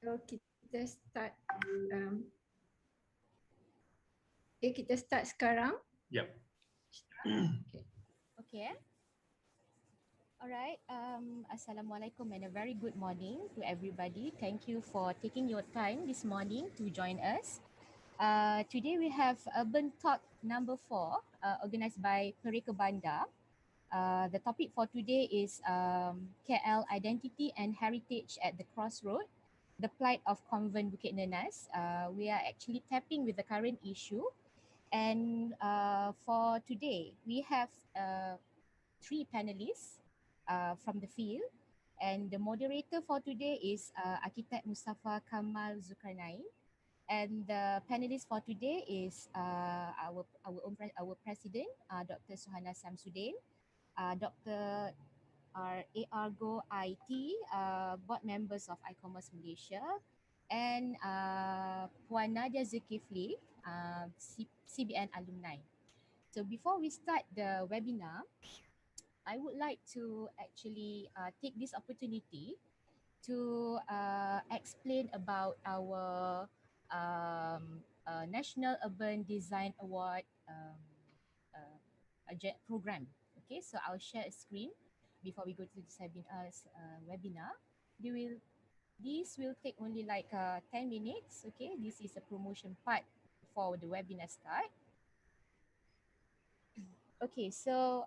So kita start. Um, kita start sekarang. Yep. Okay. Okay. All right. Assalamualaikum and a very good morning to everybody. Thank you for taking your time this morning to join us. Today we have Urban Talk number 4, organized by Pereka Bandar. The topic for today is KL Identity and Heritage at the Crossroad, the Plight of Convent Bukit Nanas. We are actually tapping with the current issue. And for today, we have 3 panelists from the field. And the moderator for today is Architect Mustafa Kamal Zulkarnain. And the panelist for today is our president, Dr. Suhana Samsudin, Dr. Argo IT, board members of iCommerce Malaysia, and Puan Nadia Zulkifli, CBN alumni. So before we start the webinar, I would like to actually take this opportunity to explain about our National Urban Design Award program. Okay, so I'll share a screen before we go to this webinar. This will take only like 10 minutes. Okay, this is a promotion part for the webinar start. Okay, so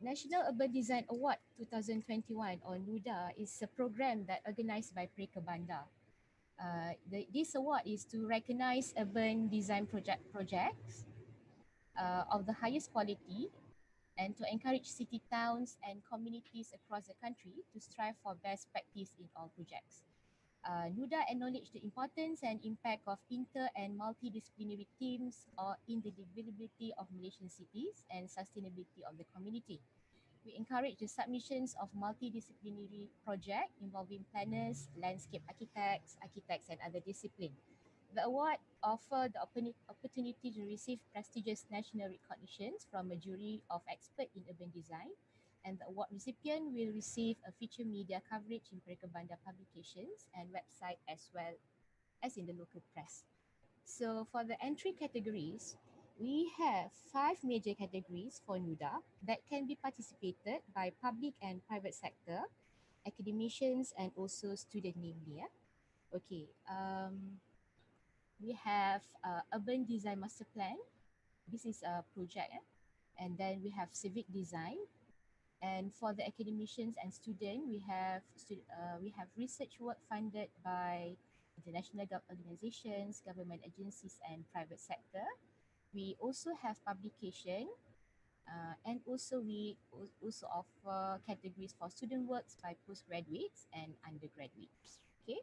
National Urban Design Award 2021 or NUDA is a program that organized by Pereka Bandar. This award is to recognize urban design projects of the highest quality and to encourage city towns and communities across the country to strive for best practice in all projects. NUDA acknowledged the importance and impact of inter and multidisciplinary teams in the developability of Malaysian cities and sustainability of the community. We encourage the submissions of multidisciplinary projects involving planners, landscape architects, and other disciplines. The award offers the opportunity to receive prestigious national recognitions from a jury of experts in urban design, and the award recipient will receive a feature media coverage in Pereka Bandar publications and website as well as in the local press. So for the entry categories, we have 5 major categories for NUDA that can be participated by public and private sector, academicians and also student namely. Okay, we have Urban Design Master Plan. This is a project. And then we have Civic Design. And for the academicians and students, we have research work funded by international organizations, government agencies, and private sector. We also have publication, and also we also offer categories for student works by postgraduates and undergraduates. Okay.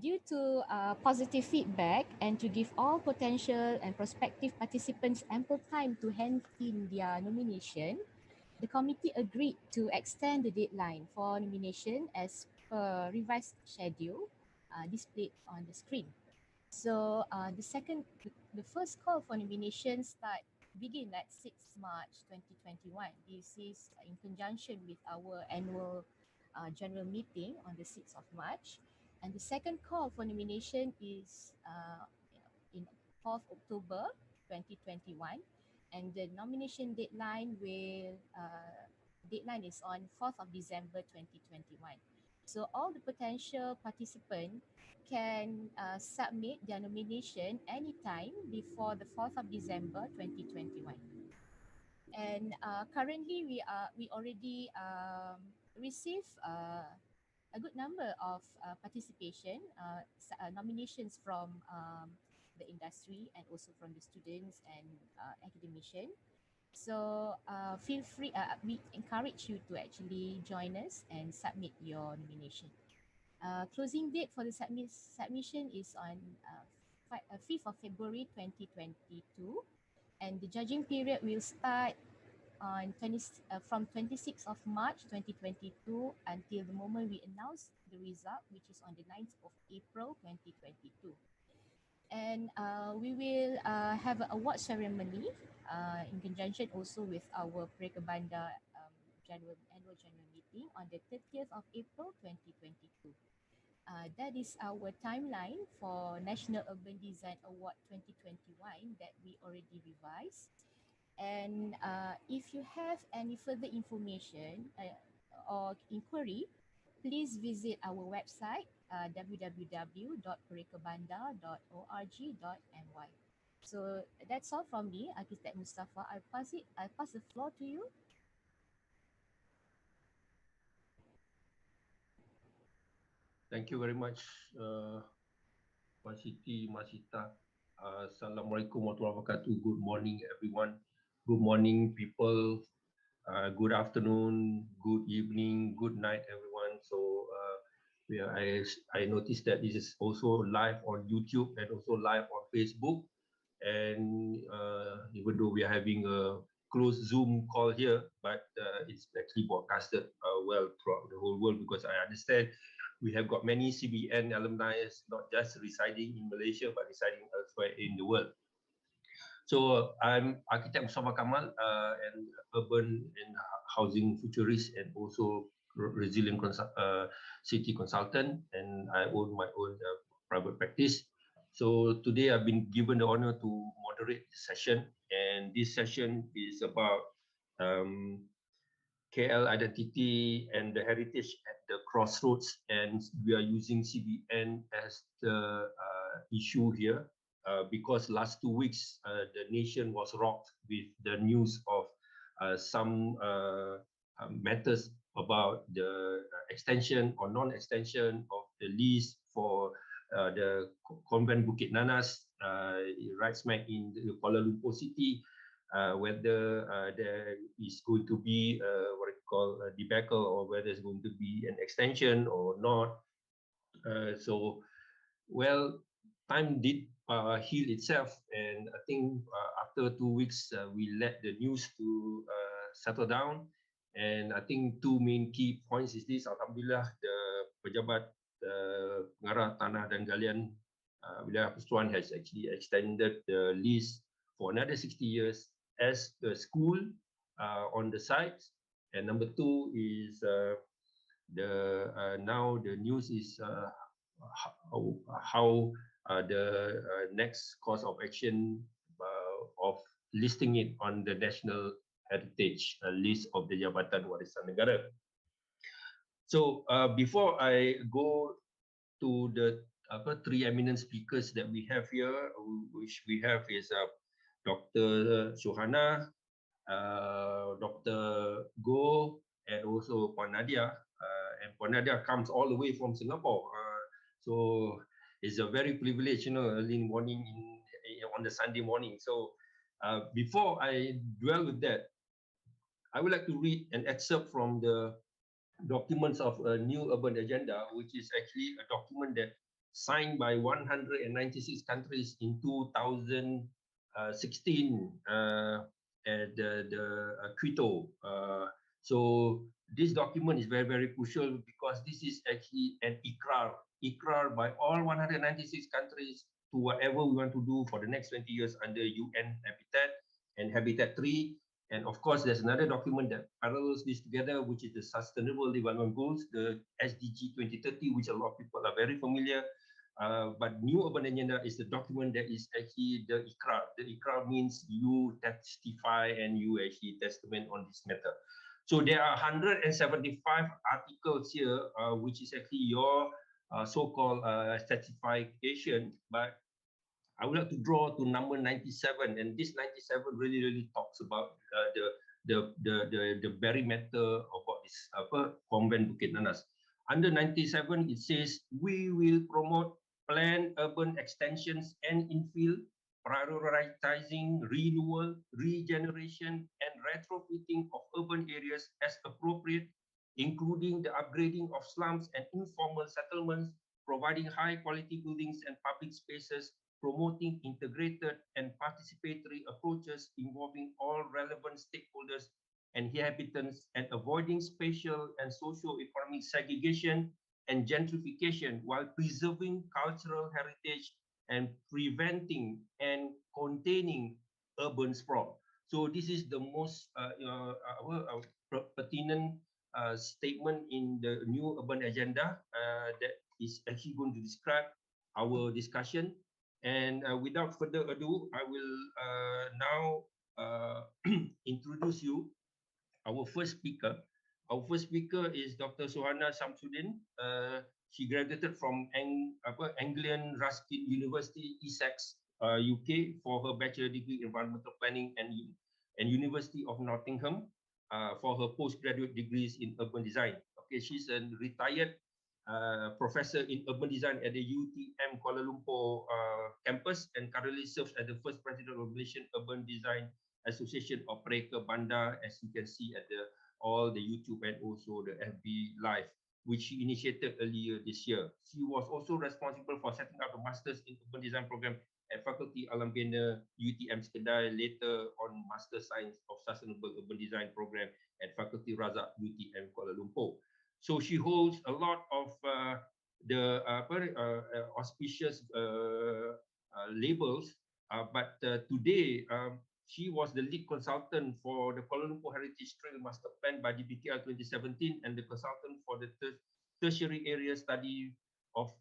Due to positive feedback and to give all potential and prospective participants ample time to hand in their nomination, the committee agreed to extend the deadline for nomination as per revised schedule displayed on the screen. So the first call for nomination begin at 6 March 2021. This is in conjunction with our annual general meeting on the 6th of March. And the second call for nomination is in 4th October 2021. And the nomination deadline is on 4th of December 2021. So all the potential participants can submit their nomination anytime before the 4th of December 2021. And currently we already received a good number of participation, nominations from the industry and also from the students and academicians. So feel free, we encourage you to actually join us and submit your nomination. Closing date for the submission is on 5th of February 2022, and the judging period will start on from 26th of March 2022 until the moment we announce the result, which is on the 9th of April 2022. And we will have an award ceremony in conjunction also with our Pereka Bandar annual general meeting starting on the 30th of April 2022. That is our timeline for National Urban Design Award 2021 that we already revised. And if you have any further information or inquiry, please visit our website www.perekabanda.org.my. So that's all from me, Architect Mustafa. I pass the floor to you. Thank you very much, Puan Siti, Mas Sita. Assalamualaikum warahmatullahi wabarakatuh. Good morning, everyone. Good morning, people. Good afternoon, good evening, good night, everyone. So I noticed that this is also live on YouTube and also live on Facebook. And even though we are having a closed Zoom call here, but it's actually broadcasted well throughout the whole world, because I understand we have got many CBN alumni, not just residing in Malaysia, but residing elsewhere in the world. So I'm Architect Mustafa Kamal, and urban and housing futurist, and also resilient city consultant, and I own my own private practice. So today I've been given the honor to moderate the session, and this session is about KL identity and the heritage at the crossroads, and we are using CBN as the issue here because last 2 weeks the nation was rocked with the news of some matters about the extension or non-extension of the lease for the Convent Bukit Nanas right smack in the Kuala Lumpur city. Whether there is going to be what I call a debacle, or whether there's going to be an extension or not. So, well, time did heal itself, and I think after 2 weeks we let the news to settle down. And I think two main key points is this: Alhamdulillah, the pejabat pengarah tanah dan galian Wilayah Persekutuan has actually extended the lease for another 60 years as the school on the site. And number two is now the news is how the next course of action of listing it on the National Heritage List of the Jabatan Warisan Negara. So before I go to the three eminent speakers that we have here, which we have is Dr. Suhana, Dr. Go, and also Puan Nadia. And Puan Nadia comes all the way from Singapore. So it's a very privilege, early morning on the Sunday morning. So before I dwell with that, I would like to read an excerpt from the documents of a new urban agenda, which is actually a document that signed by 196 countries in 2016 at the Quito. So this document is very, very crucial because this is actually an ikrar by all 196 countries to whatever we want to do for the next 20 years under UN Habitat and Habitat 3. And of course, there's another document that parallels this together, which is the Sustainable Development Goals, the SDG 2030, which a lot of people are very familiar. But New Urban Agenda is the document that is actually the ikrar. The ikrar means you testify and you actually testament on this matter. So there are 175 articles here, which is actually your so-called certification. But I would like to draw to number 97, and this 97 really talks about the very matter about this Convent Bukit Nanas. Under 97, it says we will promote planned urban extensions and infill, prioritizing renewal, regeneration, and retrofitting of urban areas as appropriate, including the upgrading of slums and informal settlements, providing high-quality buildings and public spaces, promoting integrated and participatory approaches involving all relevant stakeholders and inhabitants, and avoiding spatial and socio-economic segregation and gentrification while preserving cultural heritage and preventing and containing urban sprawl. So this is the most pertinent statement in the new urban agenda that is actually going to describe our discussion. And without further ado, I will now introduce you our first speaker. Our first speaker is Dr. Suhana Samsudin. She graduated from Anglian Ruskin University, Essex, UK, for her bachelor degree in environmental planning, and University of Nottingham for her postgraduate degrees in urban design. Okay, she's a retired professor in urban design at the UTM Kuala Lumpur campus and currently serves as the first president of Malaysian Urban Design Association Operator Bandar, as you can see at all the YouTube and also the FB Live, which she initiated earlier this year. She was also responsible for setting up the Masters in Urban Design program at Faculty Alam Bina UTM Skedai, later on Master Science of Sustainable Urban Design program at Faculty Razak UTM Kuala Lumpur. So she holds a lot of the auspicious labels, but today she was the lead consultant for the Kuala Lumpur Heritage Trail Master Plan by DPKL 2017 and the consultant for the tertiary area study of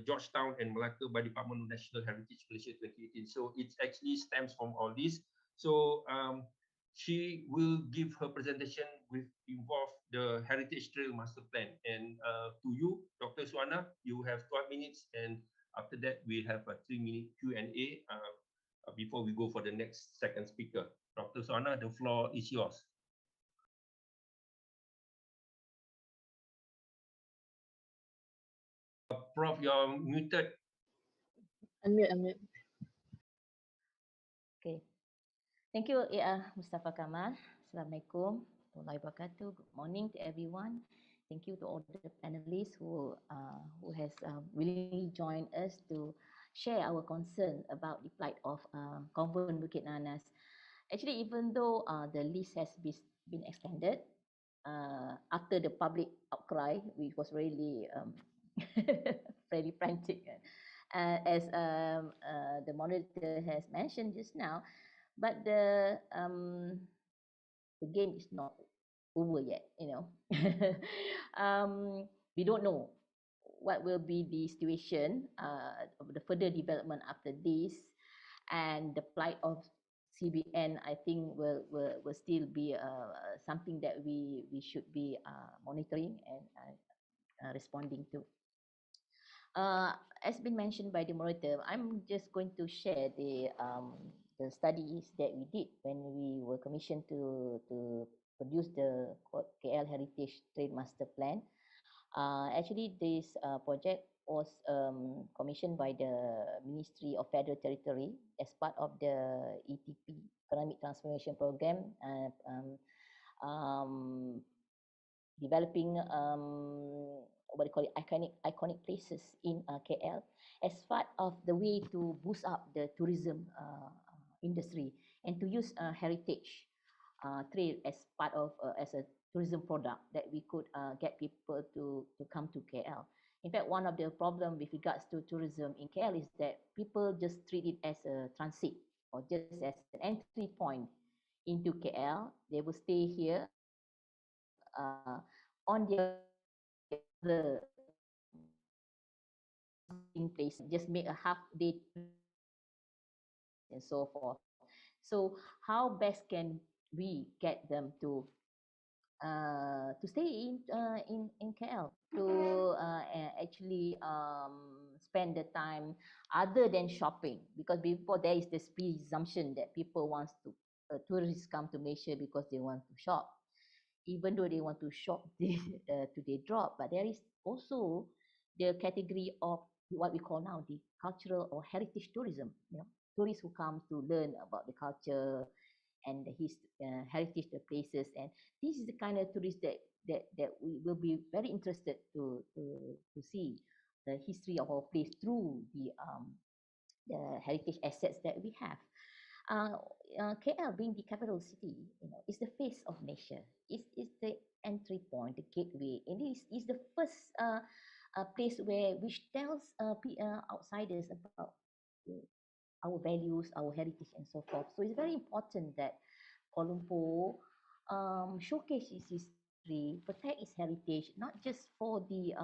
Georgetown and Malacca by Department of National Heritage Malaysia 2018. So it actually stems from all this. So she will give her presentation with involve the Heritage Trail Master Plan. And to you, Dr. Suhana, you have 12 minutes, and after that we have a 3-minute Q&A before we go for the next second speaker. Dr. Suhana, the floor is yours. Prof, you're muted. Unmute. Okay. Thank you, Mustafa Kamal. Assalamualaikum warahmatullahi wabarakatuh. Good morning to everyone. Thank you to all the panelists who has willingly joined us to share our concern about the plight of Convent Bukit Nanas. Actually, even though the lease has been extended after the public outcry, which was really very frantic, as the moderator has mentioned just now, but the game is not over yet, we don't know what will be the situation of the further development after this, and the plight of CBN, I think will still be something that we should be monitoring and responding to. As been mentioned by the moderator, I'm just going to share the studies that we did when we were commissioned to produce the KL Heritage Trail Master Plan. Actually, this project was commissioned by the Ministry of Federal Territory as part of the ETP, Economic Transformation Program, developing what they call it, iconic places in KL as part of the way to boost up the tourism industry and to use heritage trail as part of as a tourism product that we could get people to come to KL. In fact, one of the problems with regards to tourism in KL is that people just treat it as a transit or just as an entry point into KL. They will stay here on their place, just make a half day and so forth. So how best can we get them to stay in KL, to actually spend the time other than shopping? Because before there is this presumption that people wants to tourists come to Malaysia because they want to shop. Even though they want to shop, they drop. But there is also the category of what we call now the cultural or heritage tourism. Tourists who come to learn about the culture and the heritage, the places, and this is the kind of tourists that we will be very interested to see the history of our place through the heritage assets that we have. KL being the capital city, is the face of Malaysia. It's the entry point, the gateway, and is the first place which tells outsiders about our values, our heritage, and so forth. So it's very important that Kuala Lumpur showcases its history, protect its heritage, not just for the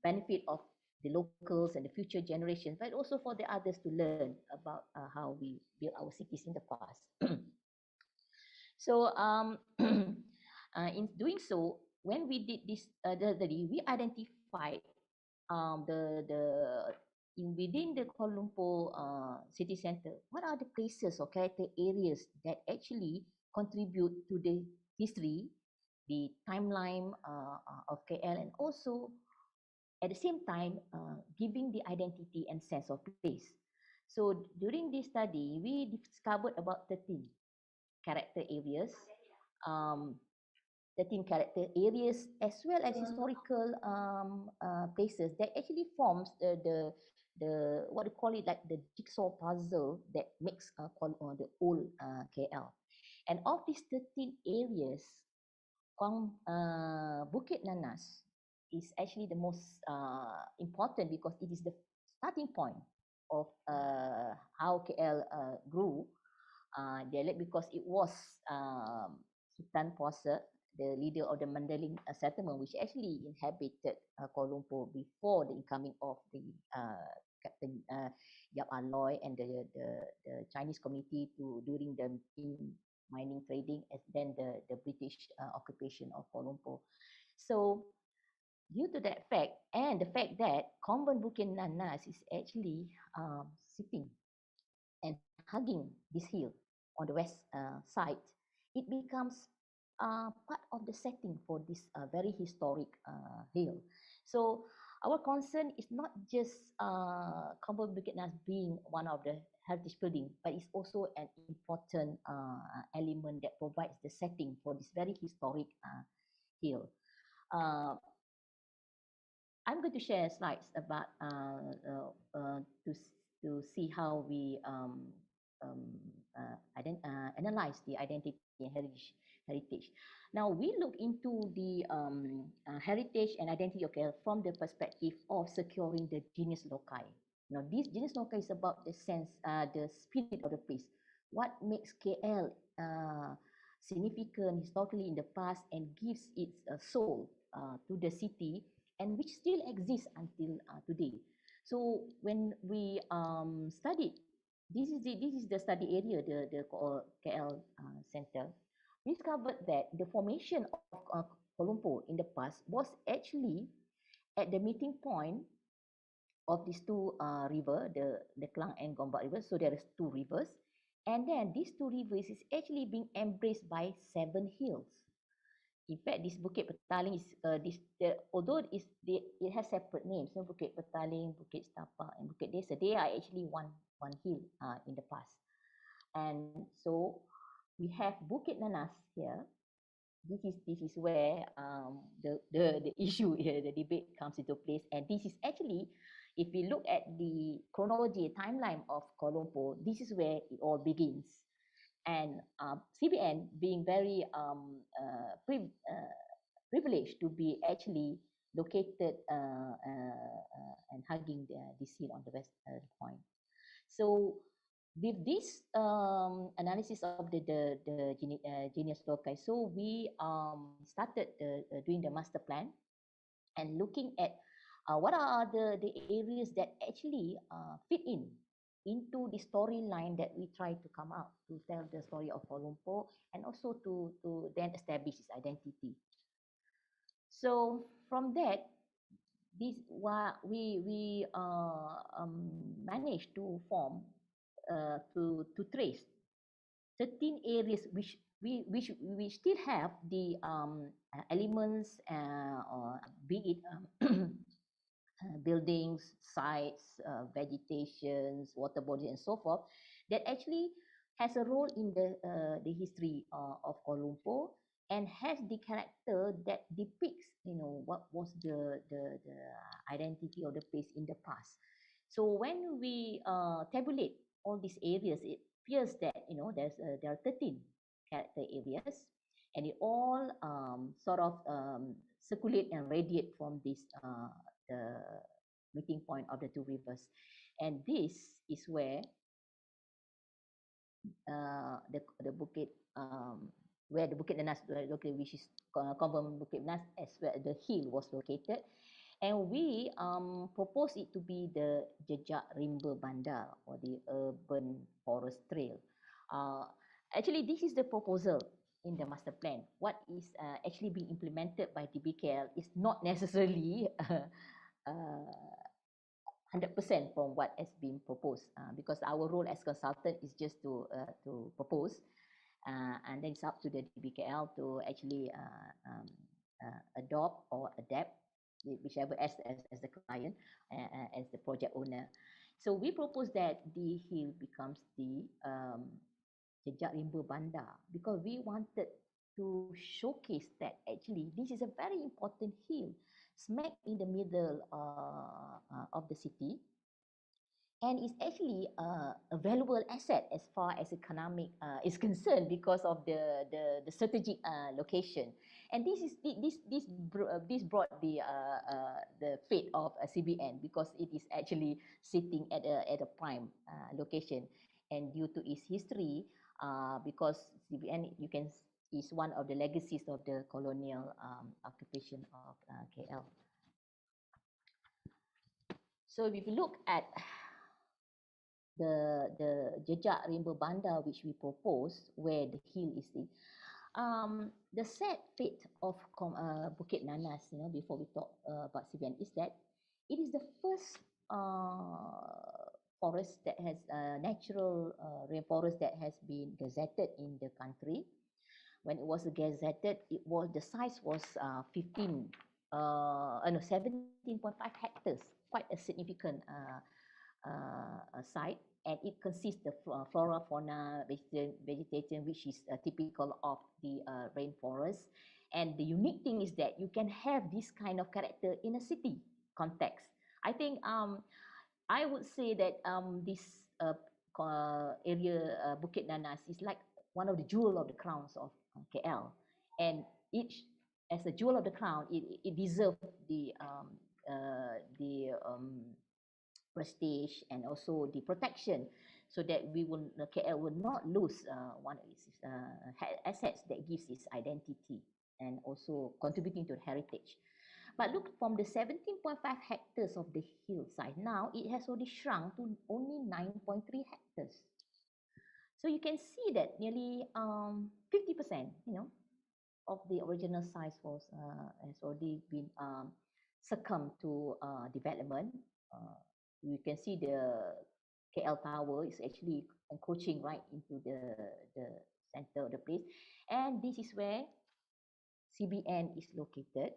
benefit of the locals and the future generations, but also for the others to learn about how we built our cities in the past. So in doing so, when we did this we identified the within the Kuala Lumpur city center, what are the places or character areas that actually contribute to the history, the timeline of KL, and also at the same time giving the identity and sense of place. So during this study, we discovered about 13 character areas, um, 13 character areas, as well as historical places that actually forms the what do you call it, like the jigsaw puzzle that makes the old KL. And of these 13 areas, Bukit Nanas is actually the most important because it is the starting point of how KL grew dialect, because it was Sultan Puasa, the leader of the Mandaling settlement, which actually inhabited Kuala Lumpur before the incoming of the Captain Yap Aloy and the Chinese community to during the mining trading, and then the British occupation of Kuala Lumpur. So due to that fact, and the fact that Convent Bukit Nanas is actually sitting and hugging this hill on the west side, it becomes part of the setting for this very historic hill. So our concern is not just Convent Bukit Nanas being one of the heritage building, but it's also an important element that provides the setting for this very historic hill. I'm going to share slides about to see how we analyze the identity and heritage. Now we look into the heritage and identity of KL from the perspective of securing the genius loci. Now this genius loci is about the sense, the spirit of the place. What makes KL significant historically in the past and gives its soul to the city, and which still exists until today. So when we studied, this is the study area, the KL center, we discovered that the formation of Kuala Lumpur in the past was actually at the meeting point of these two river, the Klang and Gombak river. So there is two rivers, and then these two rivers is actually being embraced by 7 hills. In fact, this Bukit Petaling is although it has separate names, so Bukit Petaling, Bukit Setapak, and Bukit Desa. They are actually one hill in the past. And so we have Bukit Nanas here. This is where the issue here, the debate comes into place. And this is actually, if we look at the chronology timeline of Kuala Lumpur, this is where it all begins. And CBN being very privileged to be actually located and hugging this hill on the west point. So with this analysis of the genius loci, so we started doing the master plan and looking at what are the areas that actually fit into the storyline that we try to come out to tell the story of Kuala Lumpur, and also to then establish its identity. So from that, this we managed to form to trace 13 areas which we still have the elements, or be it buildings, sites, vegetations, water bodies, and so forth, that actually has a role in the history of Kuala Lumpur, and has the character that depicts, what was the identity of the place in the past. So when we tabulate all these areas, it appears that there are 13 character areas, and it all sort of circulate and radiate from this the meeting point of the two rivers. And this is where the Bukit where the Bukit Nanas located, which is Convent Bukit Nanas, as where the hill was located. And we propose it to be the Jejak Rimba Bandar, or the Urban Forest Trail. Actually, this is the proposal in the master plan. What is actually being implemented by DBKL is not necessarily 100% from what has been proposed, because our role as consultant is just to propose, and then it's up to the DBKL to actually adopt or adapt, whichever as the client, as the project owner. So we propose that the hill becomes the Jejak Rimba Bandar, because we wanted to showcase that actually this is a very important hill smack in the middle of the city, and it's actually a valuable asset as far as economic is concerned, because of the strategic location. And this brought the fate of CBN, because it is actually sitting at a prime location, and due to its history, because CBN, you can, is one of the legacies of the colonial occupation of KL. So if you look at the Jejak Rimba Bandar which we propose, where the hill is the sad fate of Bukit Nanas, before we talk about CBN, is that it is the first forest that has natural rainforest that has been gazetted in the country. When it was gazetted, the size was 17.5 hectares, quite a significant site, and it consists of flora, fauna, vegetation, which is typical of the rainforest. And the unique thing is that you can have this kind of character in a city context. I think I would say that this area, Bukit Nanas, is like one of the jewel of the crowns of KL, and each, as a jewel of the crown, it deserves the prestige and also the protection, so that KL will not lose one of its assets that gives its identity and also contributing to the heritage. But look, from the 17.5 hectares of the hillside, now it has already shrunk to only 9.3 hectares. So you can see that nearly 50%, of the original size has already been succumbed to development. You can see the KL Tower is actually encroaching right into the center of the place, and this is where CBN is located.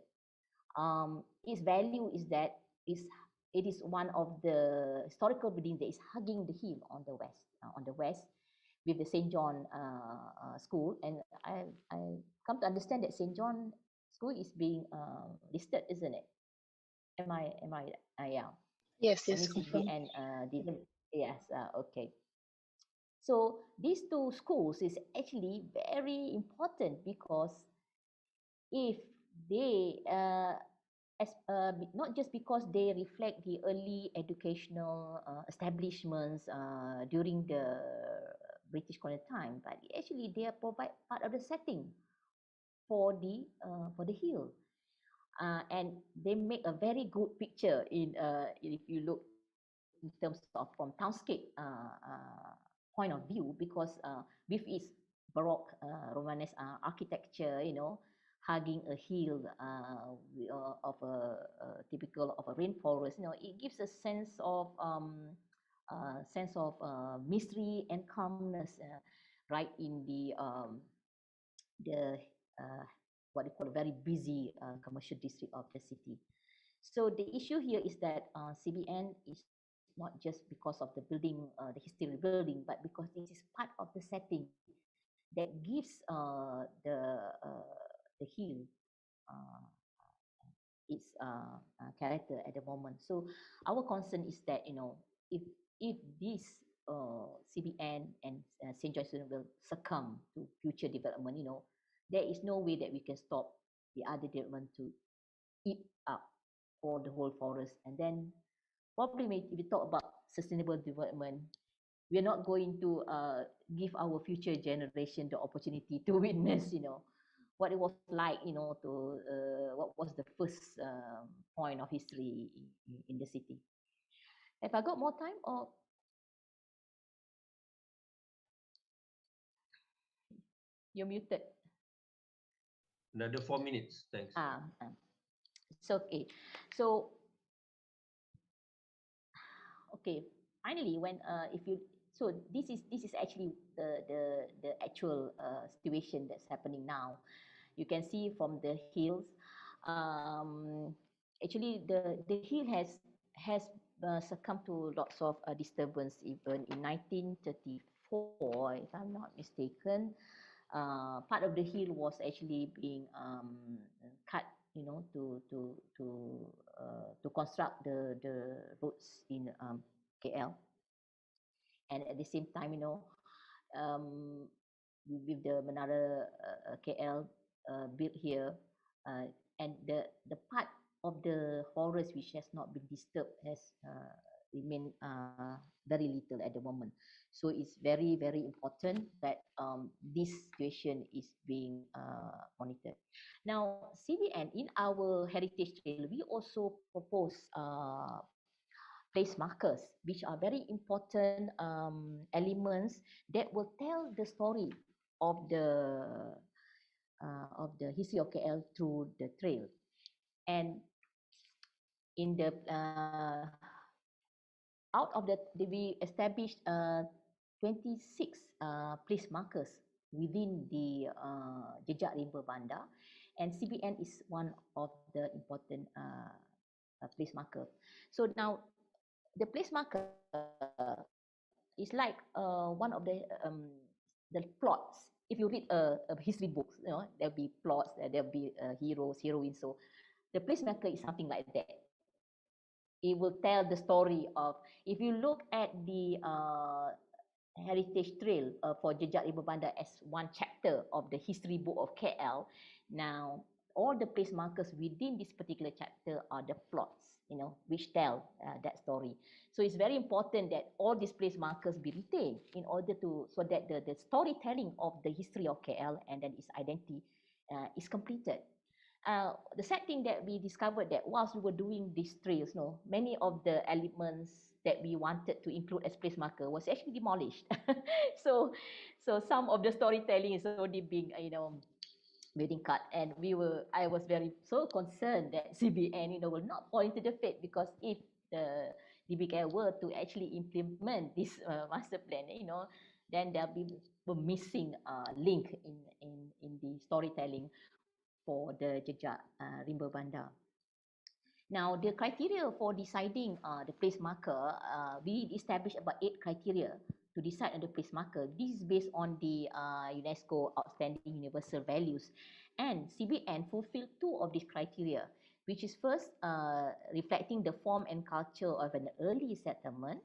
Its value is that it is one of the historical buildings that is hugging the hill on the west, with the St. John School. And I come to understand that St. John School is being listed, isn't it? Am I yeah. Yes, I mean, confirmed. CBN didn't. Yes, okay. So these two schools is actually very important, because if they not just because they reflect the early educational establishments during the British colonial time, but actually they provide part of the setting for the hill, and they make a very good picture if you look in terms of from townscape point of view, because with its Baroque Romanesque architecture, hugging a hill of a typical of a rainforest, it gives a sense of mystery and calmness right in the what they call a very busy commercial district of the city. So the issue here is that CBN is not just because of the building, the history of the building, but because this is part of the setting that gives the hill uh, its character at the moment. So our concern is that, if this CBN and St. John's will succumb to future development, there is no way that we can stop the other development to eat up all the whole forest. And then probably if we talk about sustainable development, We are not going to give our future generation the opportunity to witness, what it was like, to what was the first point of history in the city. Have I got more time or? You're muted. Another 4 minutes, thanks. It's okay. So, okay. Finally, when if you this is actually the actual situation that's happening now. You can see from the hills. Actually, the hill has succumbed to lots of disturbance even in 1934, if I'm not mistaken. Part of the hill was actually being cut, to construct the roads in KL, and at the same time, with the Menara KL built here, and the part of the forest which has not been disturbed has remained very little at the moment. So it's very, very important that this situation is being monitored. Now, CBN, in our heritage trail, we also propose place markers, which are very important elements that will tell the story of the history of KL through the trail. And in the out of that, we established 26 place markers within the Jejak Rimba Bandar, and CBN is one of the important place marker. So now the place marker is like one of the plots. If you read a history books, there'll be plots, there'll be heroes, heroines. So the place marker is something like that. It will tell the story of, if you look at the heritage trail for Jejak Rimba Bandar as one chapter of the history book of KL, now all the place markers within this particular chapter are the plots, which tell that story. So it's very important that all these place markers be retained in order to, so that the storytelling of the history of KL and then its identity is completed. The sad thing that we discovered that whilst we were doing these trails, many of the elements that we wanted to include as place marker was actually demolished. so some of the storytelling is already being, being cut, and I was very so concerned that CBN, will not fall into the fate, because if the DBK were to actually implement this master plan, then there'll be a missing link in the storytelling for the Jejak Rimba Bandar. Now, the criteria for deciding the place marker, we established about 8 criteria to decide on the place marker. This is based on the UNESCO Outstanding Universal Values, and CBN fulfilled 2 of these criteria, which is first reflecting the form and culture of an early settlement,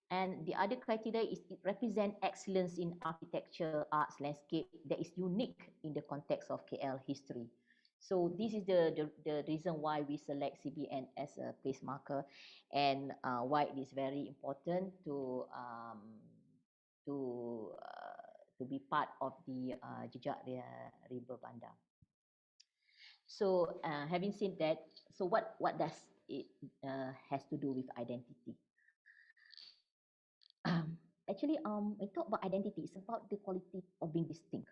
and the other criteria is it represents excellence in architecture, arts, landscape that is unique in the context of KL history. So this is the reason why we select CBN as a place marker, and why it is very important to be part of the Jejak Rimba Bandar. So having said that, so what does it has to do with identity? Actually, when we talk about identity, it's about the quality of being distinct,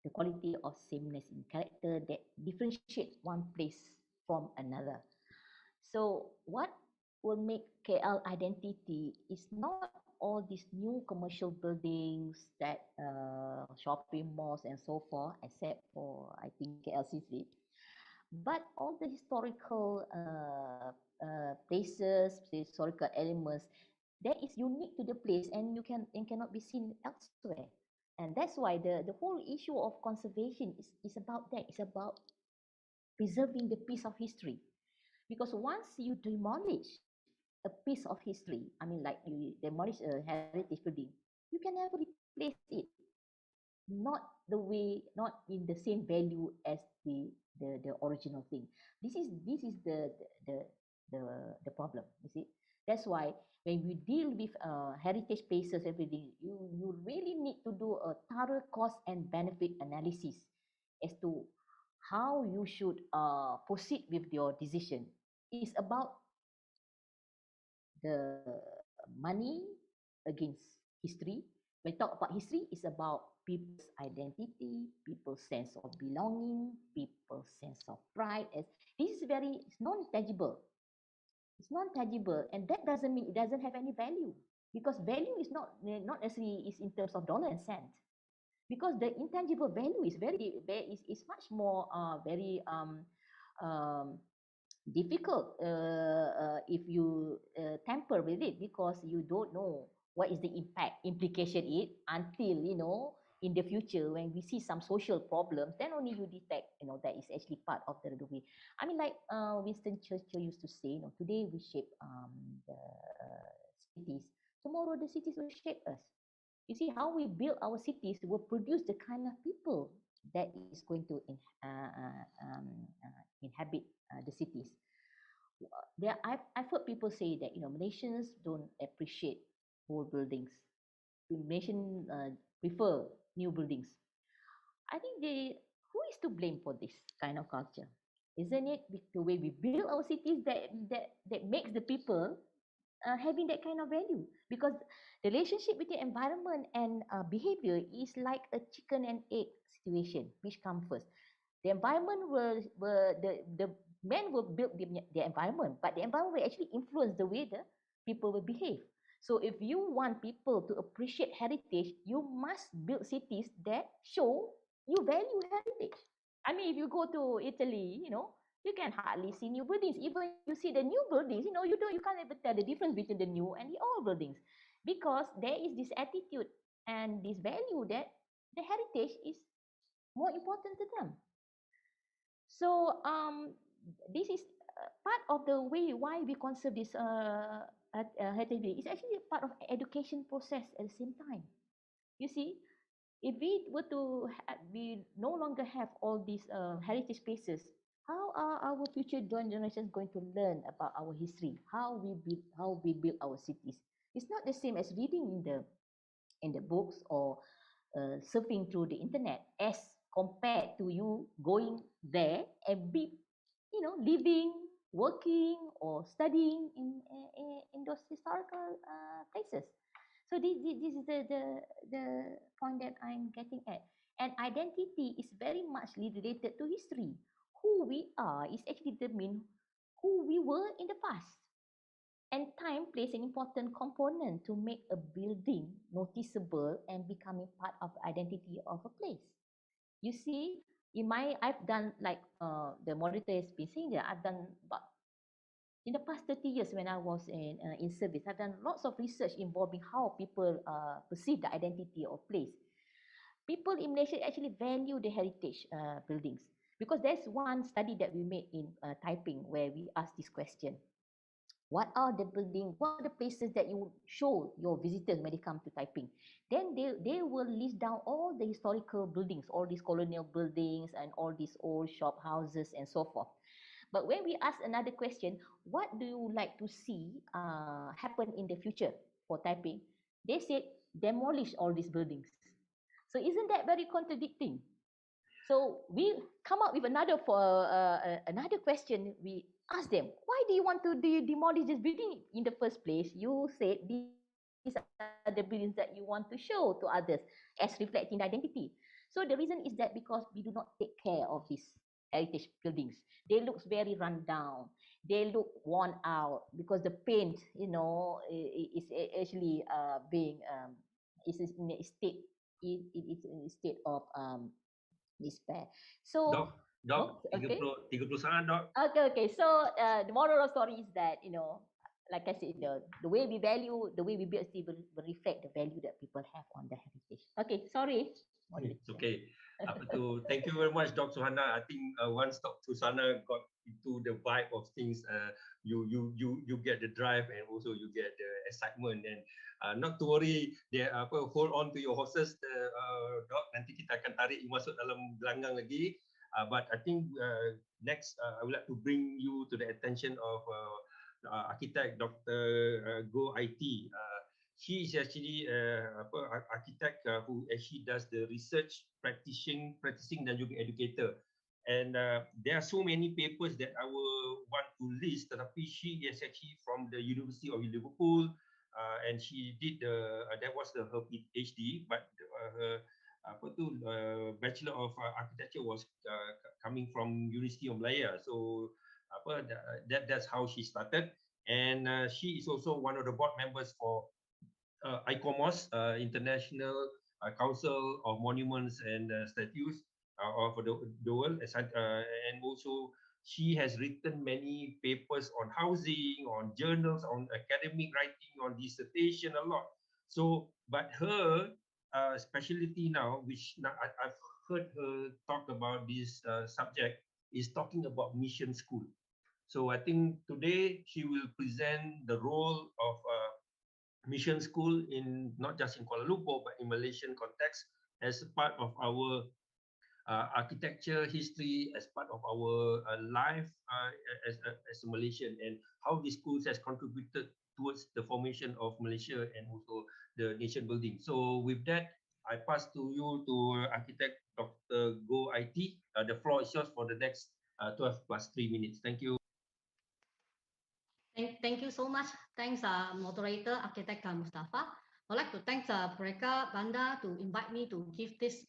the quality of sameness in character that differentiate one place from another. So what will make KL identity is not all these new commercial buildings, that shopping malls and so forth, except for, I think, KLCC, but all the historical places, historical elements that is unique to the place, and cannot be seen elsewhere. And that's why the whole issue of conservation is about that. It's about preserving the piece of history. Because once you demolish a piece of history, I mean, like you demolish a heritage building, you can never replace it. Not in the same value as the original thing. This is the problem, you see. That's why when we deal with heritage places, everything, you really need to do a thorough cost and benefit analysis as to how you should proceed with your decision. It's about the money against history. When we talk about history, it's about people's identity, people's sense of belonging, people's sense of pride. As this is very, it's non-tangible. It's non-tangible, and that doesn't mean it doesn't have any value, because value is not necessarily is in terms of dollar and cent, because the intangible value is is much more very um, difficult if you tamper with it, because you don't know what is the implication it until, you know, in the future when we see some social problems, then only you detect, you know, that is actually part of the way. I mean, like Winston Churchill used to say, you know, today we shape the cities, tomorrow the cities will shape us. You see, how we build our cities will produce the kind of people that is going to inhabit the cities. I've heard people say that, you know, Malaysians don't appreciate old buildings. Malaysians prefer new buildings. I think who is to blame for this kind of culture? Isn't it the way we build our cities that makes the people having that kind of value? Because the relationship between environment and behavior is like a chicken and egg situation. Which comes first? The environment the men will build the environment, but the environment will actually influence the way the people will behave. So if you want people to appreciate heritage, you must build cities that show you value heritage. I mean, if you go to Italy, you know, you can hardly see new buildings. Even you see the new buildings, you know, you can't even tell the difference between the new and the old buildings, because there is this attitude and this value that the heritage is more important to them. So this is part of the way why we conserve this heritage. It's actually part of education process at the same time. You see, if we were to we no longer have all these heritage spaces, how are our future generations going to learn about our history? How we build our cities? It's not the same as reading in the books or surfing through the internet, as compared to you going there and be, you know, living, working or studying in those historical places. So this is the point that I'm getting at. And identity is very much related to history. Who we are is actually determine who we were in the past. And time plays an important component to make a building noticeable and becoming part of the identity of a place. You see, I've done, like the moderator has been saying, that I've done about, in the past 30 years when I was in service, I've done lots of research involving how people perceive the identity of place. People in Malaysia actually value the heritage buildings, because there's one study that we made in Taiping where we asked this question. What are the buildings, what are the places that you show your visitors when they come to Taiping? Then they will list down all the historical buildings, all these colonial buildings and all these old shop houses and so forth. But when we ask another question, what do you like to see happen in the future for Taiping? They said demolish all these buildings. So isn't that very contradicting? So we come up with another question. We ask them, why do you want to demolish this building in the first place? You said these are the buildings that you want to show to others as reflecting identity. So the reason is that because we do not take care of these heritage buildings. They look very run down. They look worn out because the paint, you know, is actually being is in a state, it is in a state of despair. So Dok, okay. 30 saat, Dok. Okay. So the moral of the story is that, you know, like I said, the way we value, the way we build still will reflect the value that people have on the heritage. Okay, sorry. It's okay. Thank you very much, Dr. Suhana. I think once Dr. Suhana got into the vibe of things, you get the drive and also you get the excitement. And not to worry, hold on to your horses, Doc. Nanti kita akan tarik you masuk dalam gelanggang lagi. But I think next, I would like to bring you to the attention of architect Dr. Go IT. She is actually architect who actually does the research, practicing dan juga educator. And there are so many papers that I will want to list, tetapi she is actually from the University of Liverpool, and she did that was her PhD, but her Bachelor of Architecture was coming from University of Malaya. So that's how she started, and she is also one of the board members for ICOMOS, International Council of Monuments and Statues of the world, and also she has written many papers on housing, on journals, on academic writing, on dissertation, a lot. So, but her specialty now, which now I've heard her talk about this subject, is talking about mission school. So I think today she will present the role of mission school in not just in Kuala Lumpur but in Malaysian context as part of our architecture history, as part of our life as a Malaysian, and how the schools has contributed towards the formation of Malaysia and also the nation building. So with that, I pass to you to architect Dr. Go IT. The floor is yours for the next 12 plus 3 minutes. Thank you. Thank you so much. Thanks, moderator, architect Mustafa. I'd like to thank Preka Banda to invite me to give this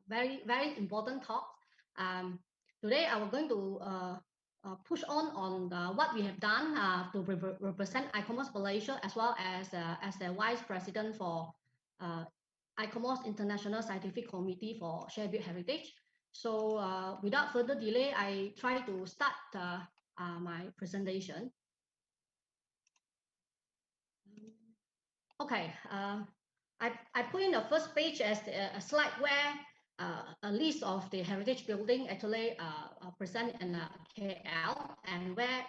very important talk. Today, I was going to push on what we have done to represent ICOMOS Malaysia, as well as the vice president for ICOMOS International Scientific Committee for Shared Built Heritage. So without further delay, I try to start my presentation. Okay, I put in the first page as a slide where a list of the heritage building actually present in KL, and where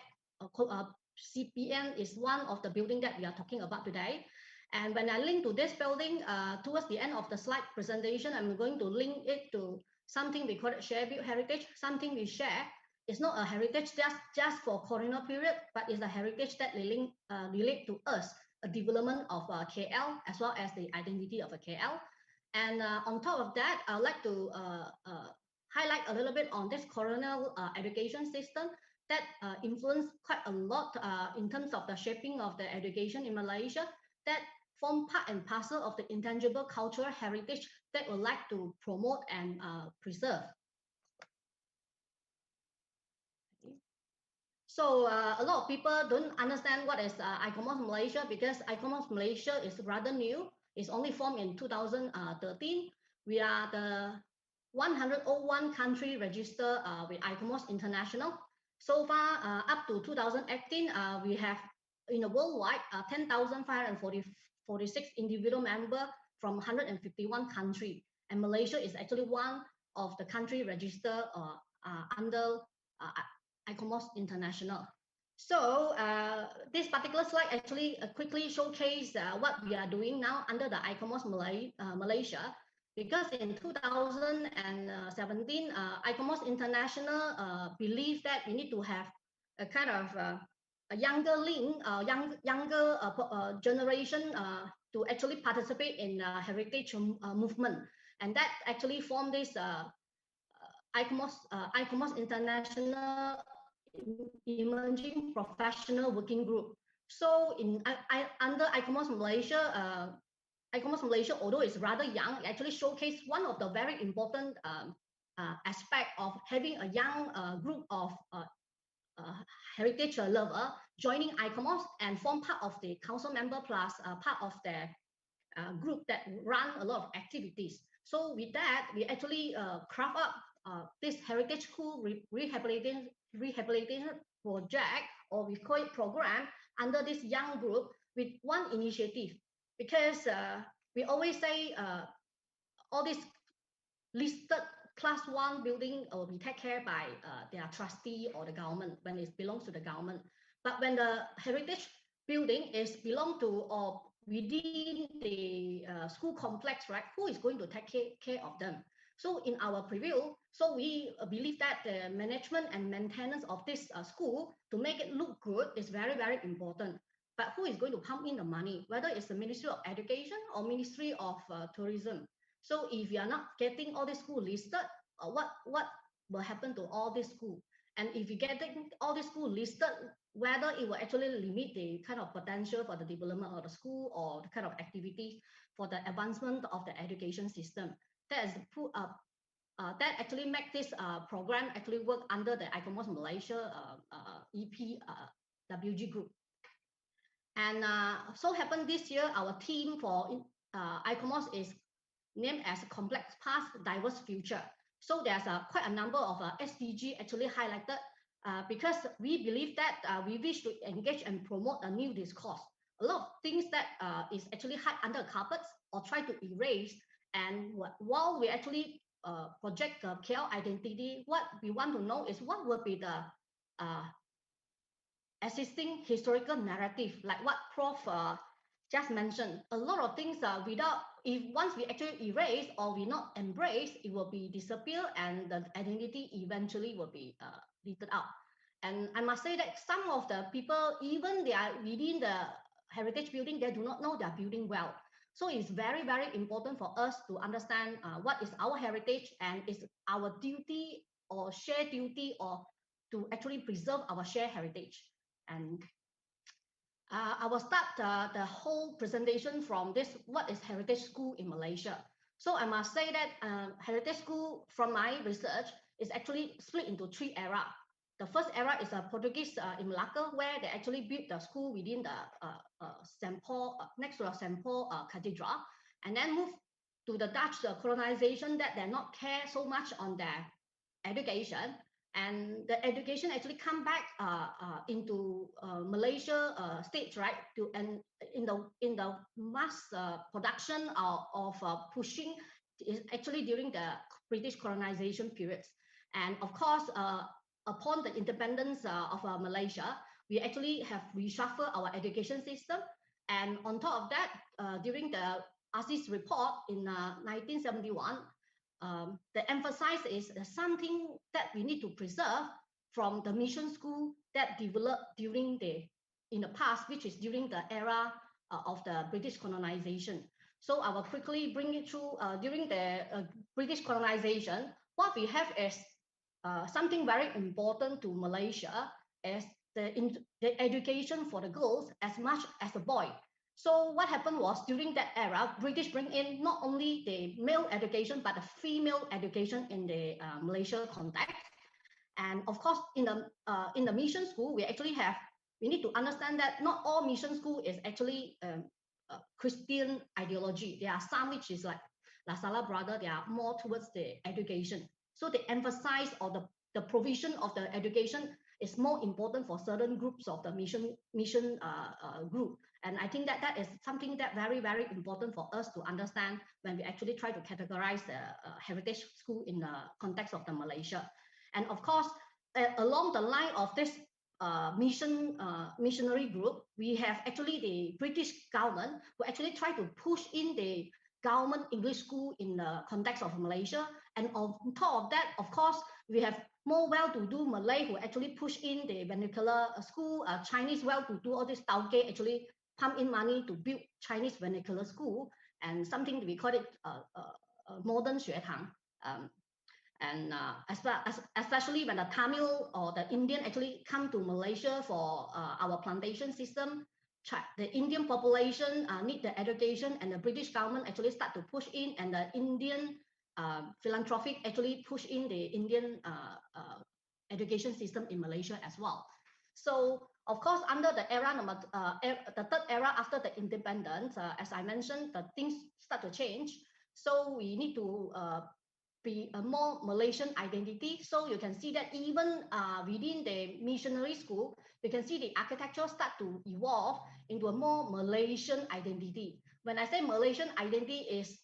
CPN is one of the building that we are talking about today. And when I link to this building, towards the end of the slide presentation, I'm going to link it to something we call it shared built heritage, something we share. It's not a heritage just for colonial period, but it's a heritage that relate to us, a development of KL, as well as the identity of a KL. And on top of that, I'd like to highlight a little bit on this colonial education system that influenced quite a lot in terms of the shaping of the education in Malaysia, that form part and parcel of the intangible cultural heritage that we'd like to promote and preserve. So a lot of people don't understand what is ICOMOS Malaysia, because ICOMOS Malaysia is rather new. It's only formed in 2013. We are the 101 country registered with ICOMOS International. So far, up to 2018, we have in the worldwide 10,546 individual members from 151 countries. And Malaysia is actually one of the country registered under ICOMOS International. So this particular slide actually quickly showcases what we are doing now under the ICOMOS Malaysia, because in 2017, ICOMOS International believed that we need to have a kind of a younger link, younger generation to actually participate in heritage movement, and that actually formed this ICOMOS International Emerging Professional Working Group. So under ICOMOS Malaysia, although it's rather young, it actually showcased one of the very important aspect of having a young group of heritage lover joining ICOMOS and form part of the council member plus part of the group that run a lot of activities. So with that, we actually craft up this heritage school rehabilitation project, or we call it program, under this young group with one initiative, because we always say all these listed class 1 building will be taken care by their trustee or the government when it belongs to the government. But when the heritage building is belong to or within the school complex, right, who is going to take care of them? So in our preview, so we believe that the management and maintenance of this school to make it look good is very, very important. But who is going to pump in the money, whether it's the Ministry of Education or Ministry of Tourism? So if you are not getting all these schools listed, what will happen to all these schools? And if you get all these schools listed, whether it will actually limit the kind of potential for the development of the school or the kind of activities for the advancement of the education system. That is put up. That actually make this program actually work under the ICOMOS Malaysia EP WG group. And so happened this year, our team for ICOMOS is named as Complex Past, Diverse Future. So there's quite a number of SDG actually highlighted because we believe that we wish to engage and promote a new discourse. A lot of things that is actually hide under carpets or try to erase. And while we actually project the KL identity, what we want to know is what will be the existing historical narrative, like what Prof just mentioned. A lot of things without, if once we actually erase or we not embrace, it will be disappear and the identity eventually will be deleted out. And I must say that some of the people, even they are within the heritage building, they do not know their building well. So it's very, very important for us to understand what is our heritage and is our duty or shared duty or to actually preserve our shared heritage. And I will start the whole presentation from this, what is heritage school in Malaysia? So I must say that heritage school, from my research, is actually split into 3 eras. The first era is Portuguese in Malacca, where they actually built the school within the St. Paul, next to the St. Paul Cathedral, and then move to the Dutch colonization that they not care so much on their education. And the education actually come back into Malaysia stage, right? To and in the mass production of pushing is actually during the British colonization periods. And of course, upon the independence of Malaysia, we actually have reshuffled our education system. And on top of that, during the ASIS report in 1971. The emphasis is something that we need to preserve from the mission school that developed during in the past, which is during the era of the British colonization. So I will quickly bring it through during the British colonization. What we have is something very important to Malaysia is the education for the girls as much as the boy. So what happened was during that era, British bring in not only the male education, but the female education in the Malaysia context. And of course, in the mission school, we need to understand that not all mission school is actually Christian ideology. There are some which is like La Salle Brother, they are more towards the education. So the emphasis or the provision of the education is more important for certain groups of the mission group. And I think that is something that very, very important for us to understand when we actually try to categorize the heritage school in the context of the Malaysia. And of course, along the line of this missionary group, we have actually the British government who actually try to push in the government English school in the context of Malaysia. And on top of that, of course, we have more well-to-do Malay who actually push in the vernacular school, Chinese well-to-do, all this Tauke actually pump in money to build Chinese vernacular school, and something we call it modern 学堂. And especially when the Tamil or the Indian actually come to Malaysia for our plantation system, the Indian population need the education, and the British government actually start to push in, and the Indian philanthropic actually push in the Indian education system in Malaysia as well. So of course, under the era the third era after the independence, as I mentioned, the things start to change. So we need to be a more Malaysian identity. So you can see that even within the missionary school, you can see the architecture start to evolve into a more Malaysian identity. When I say Malaysian identity is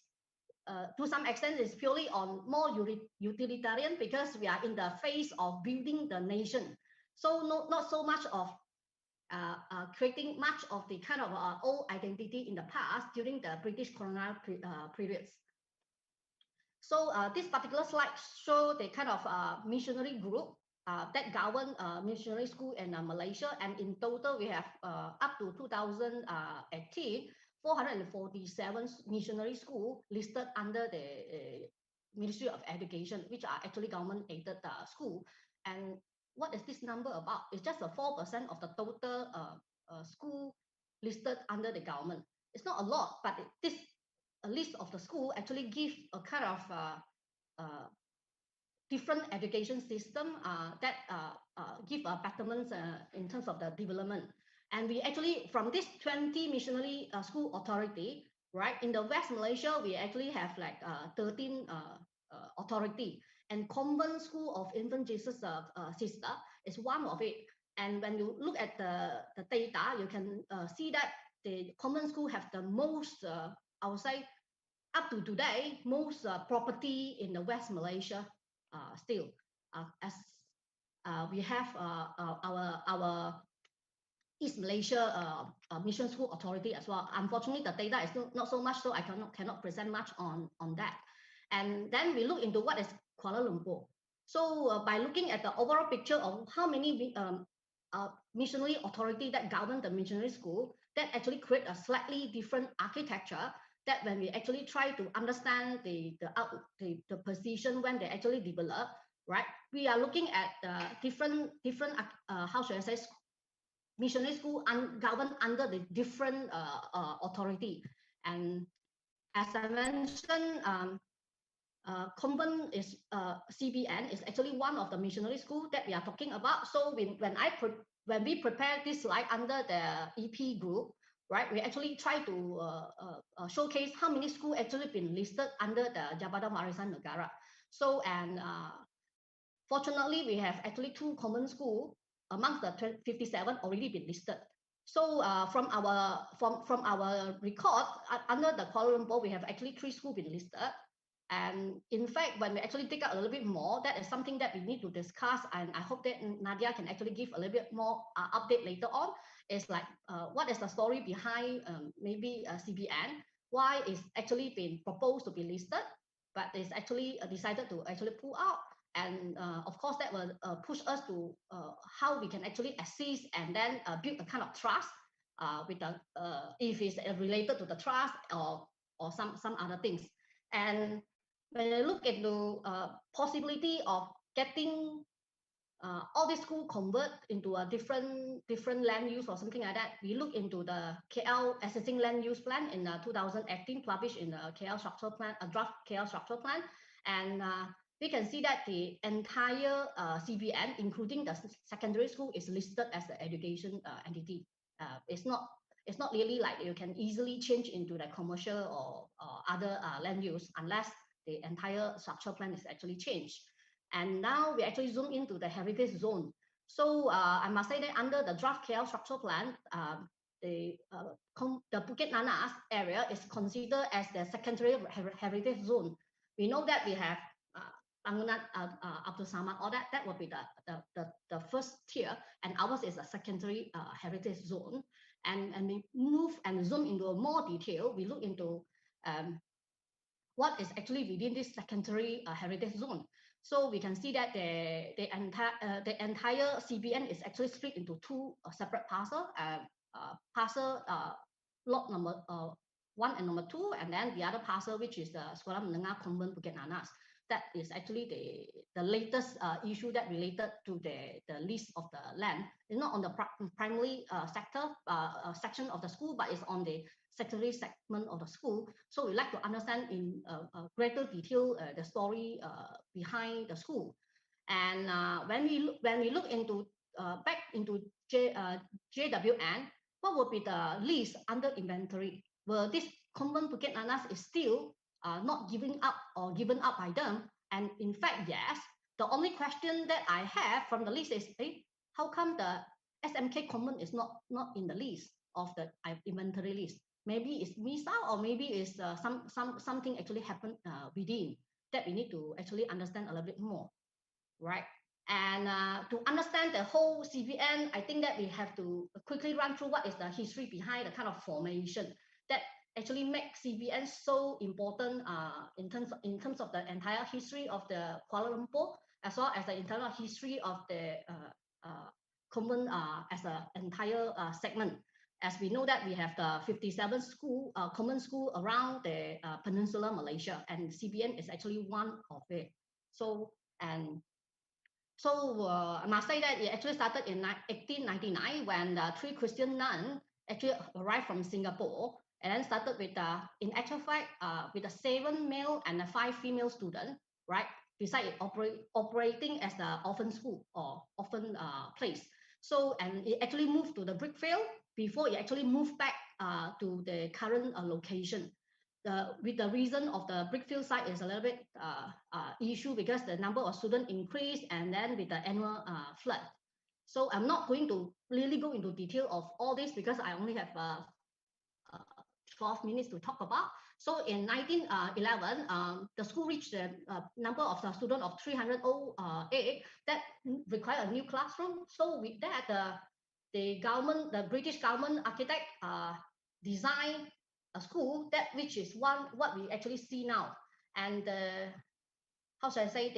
to some extent is purely on more utilitarian, because we are in the phase of building the nation. So not so much of creating much of the kind of old identity in the past during the British colonial periods. So this particular slide show the kind of missionary group that govern missionary school in Malaysia, and in total we have up to 2018 447 missionary school listed under the Ministry of Education, which are actually government aided school. And what is this number about? It's just a 4% of the total school listed under the government. It's not a lot, but this a list of the school actually give a kind of different education system that give a betterment in terms of the development. And we actually, from this 20 missionary school authority, right, in the West Malaysia, we actually have like 13 authority. And Convent School of Infant Jesus Sister is one of it. And when you look at the data, you can see that the Convent School have the most, I would say, up to today, most property in the West Malaysia still, as we have our East Malaysia Mission School Authority as well. Unfortunately, the data is not so much, so I cannot present much on that. And then we look into what is Kuala Lumpur. So by looking at the overall picture of how many missionary authority that govern the missionary school, that actually create a slightly different architecture, that when we actually try to understand the position when they actually develop, right? We are looking at different how should I say, missionary school governed under the different authority. And as I mentioned, Convent is CBN is actually one of the missionary school that we are talking about. So when we prepare this slide under the EP group, right, we actually try to showcase how many schools actually been listed under the Jabatan Warisan Negara. So, and fortunately, we have actually 2 common schools amongst the 57 already been listed. So from our record under the Kuala Lumpur, we have actually 3 schools been listed. And in fact, when we actually dig out a little bit more, that is something that we need to discuss. And I hope that Nadia can actually give a little bit more update later on. It's like, what is the story behind maybe CBN? Why is actually been proposed to be listed, but it's actually decided to actually pull out. And of course, that will push us to how we can actually assist and then build a kind of trust with the if it's related to the trust or some other things. And when I look into possibility of getting all these schools convert into a different land use or something like that, we look into the KL Assessing Land Use Plan in 2018, published in the KL Structural Plan, a draft KL Structural Plan, and we can see that the entire CBN, including the secondary school, is listed as the education entity. It's not really like you can easily change into the commercial or other land use unless the entire structural plan is actually changed. And now we actually zoom into the heritage zone. So I must say that under the draft KL structural plan, the Bukit Nanas area is considered as the secondary heritage zone. We know that we have Bangunan Abdul Samad, all that would be the first tier, and ours is a secondary heritage zone. And we move and zoom into more detail. We look into what is actually within this secondary heritage zone. So we can see that the entire CBN is actually split into 2 separate parcel. Parcel lot number 1 and number 2, and then the other parcel, which is the Sekolah Menengah Convent Bukit Nanas. That is actually the latest issue that related to the lease of the land. It's not on the primary sector section of the school, but it's on the secondary segment of the school. So we like to understand in greater detail the story behind the school. And when we look into back into JWN, what would be the lease under inventory? Well, this Convent Bukit Nanas is still not giving up or given up by them. And in fact, yes, the only question that I have from the list is, hey, how come the SMK Convent is not in the list of the inventory list? Maybe it's missed out, or maybe it's something actually happened within that we need to actually understand a little bit more, right? And to understand the whole CBN, I think that we have to quickly run through what is the history behind the kind of formation. That actually make CBN so important in terms of the entire history of the Kuala Lumpur, as well as the internal history of the convent as an entire segment. As we know that we have the 57 convent school around the Peninsular Malaysia, and CBN is actually one of it. So I must say that it actually started in 1899 when the 3 Christian nuns actually arrived from Singapore, and then started with in actual fact with a 7 male and a 5 female students, right? Besides operating as the orphan school or orphan place. So, and it actually moved to the Brickfield before it actually moved back to the current location. With the reason of the Brickfield site is a little bit issue because the number of students increased, and then with the annual flood. So I'm not going to really go into detail of all this because I only have 12 minutes to talk about. So in 1911, the school reached the number of the students of 308 that require a new classroom. So with that, the British government architect designed a school that which is what we actually see now. And how should I say,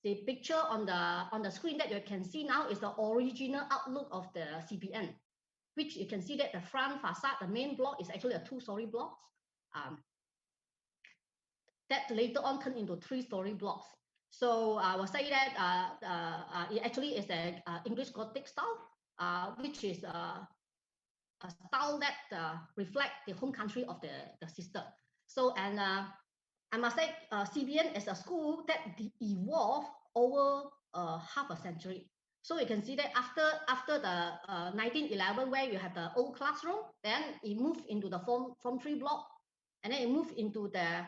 the picture on the screen that you can see now is the original outlook of the CBN, which you can see that the front facade, the main block, is actually a 2-story block. That later on turned into 3-story blocks. So I will say that it actually is an English Gothic style, which is a style that reflects the home country of the sister. So, and I must say, CBN is a school that evolved over half a century. So you can see that after the 1911, where you have the old classroom, then it moved into the form 3 block, and then it moved into the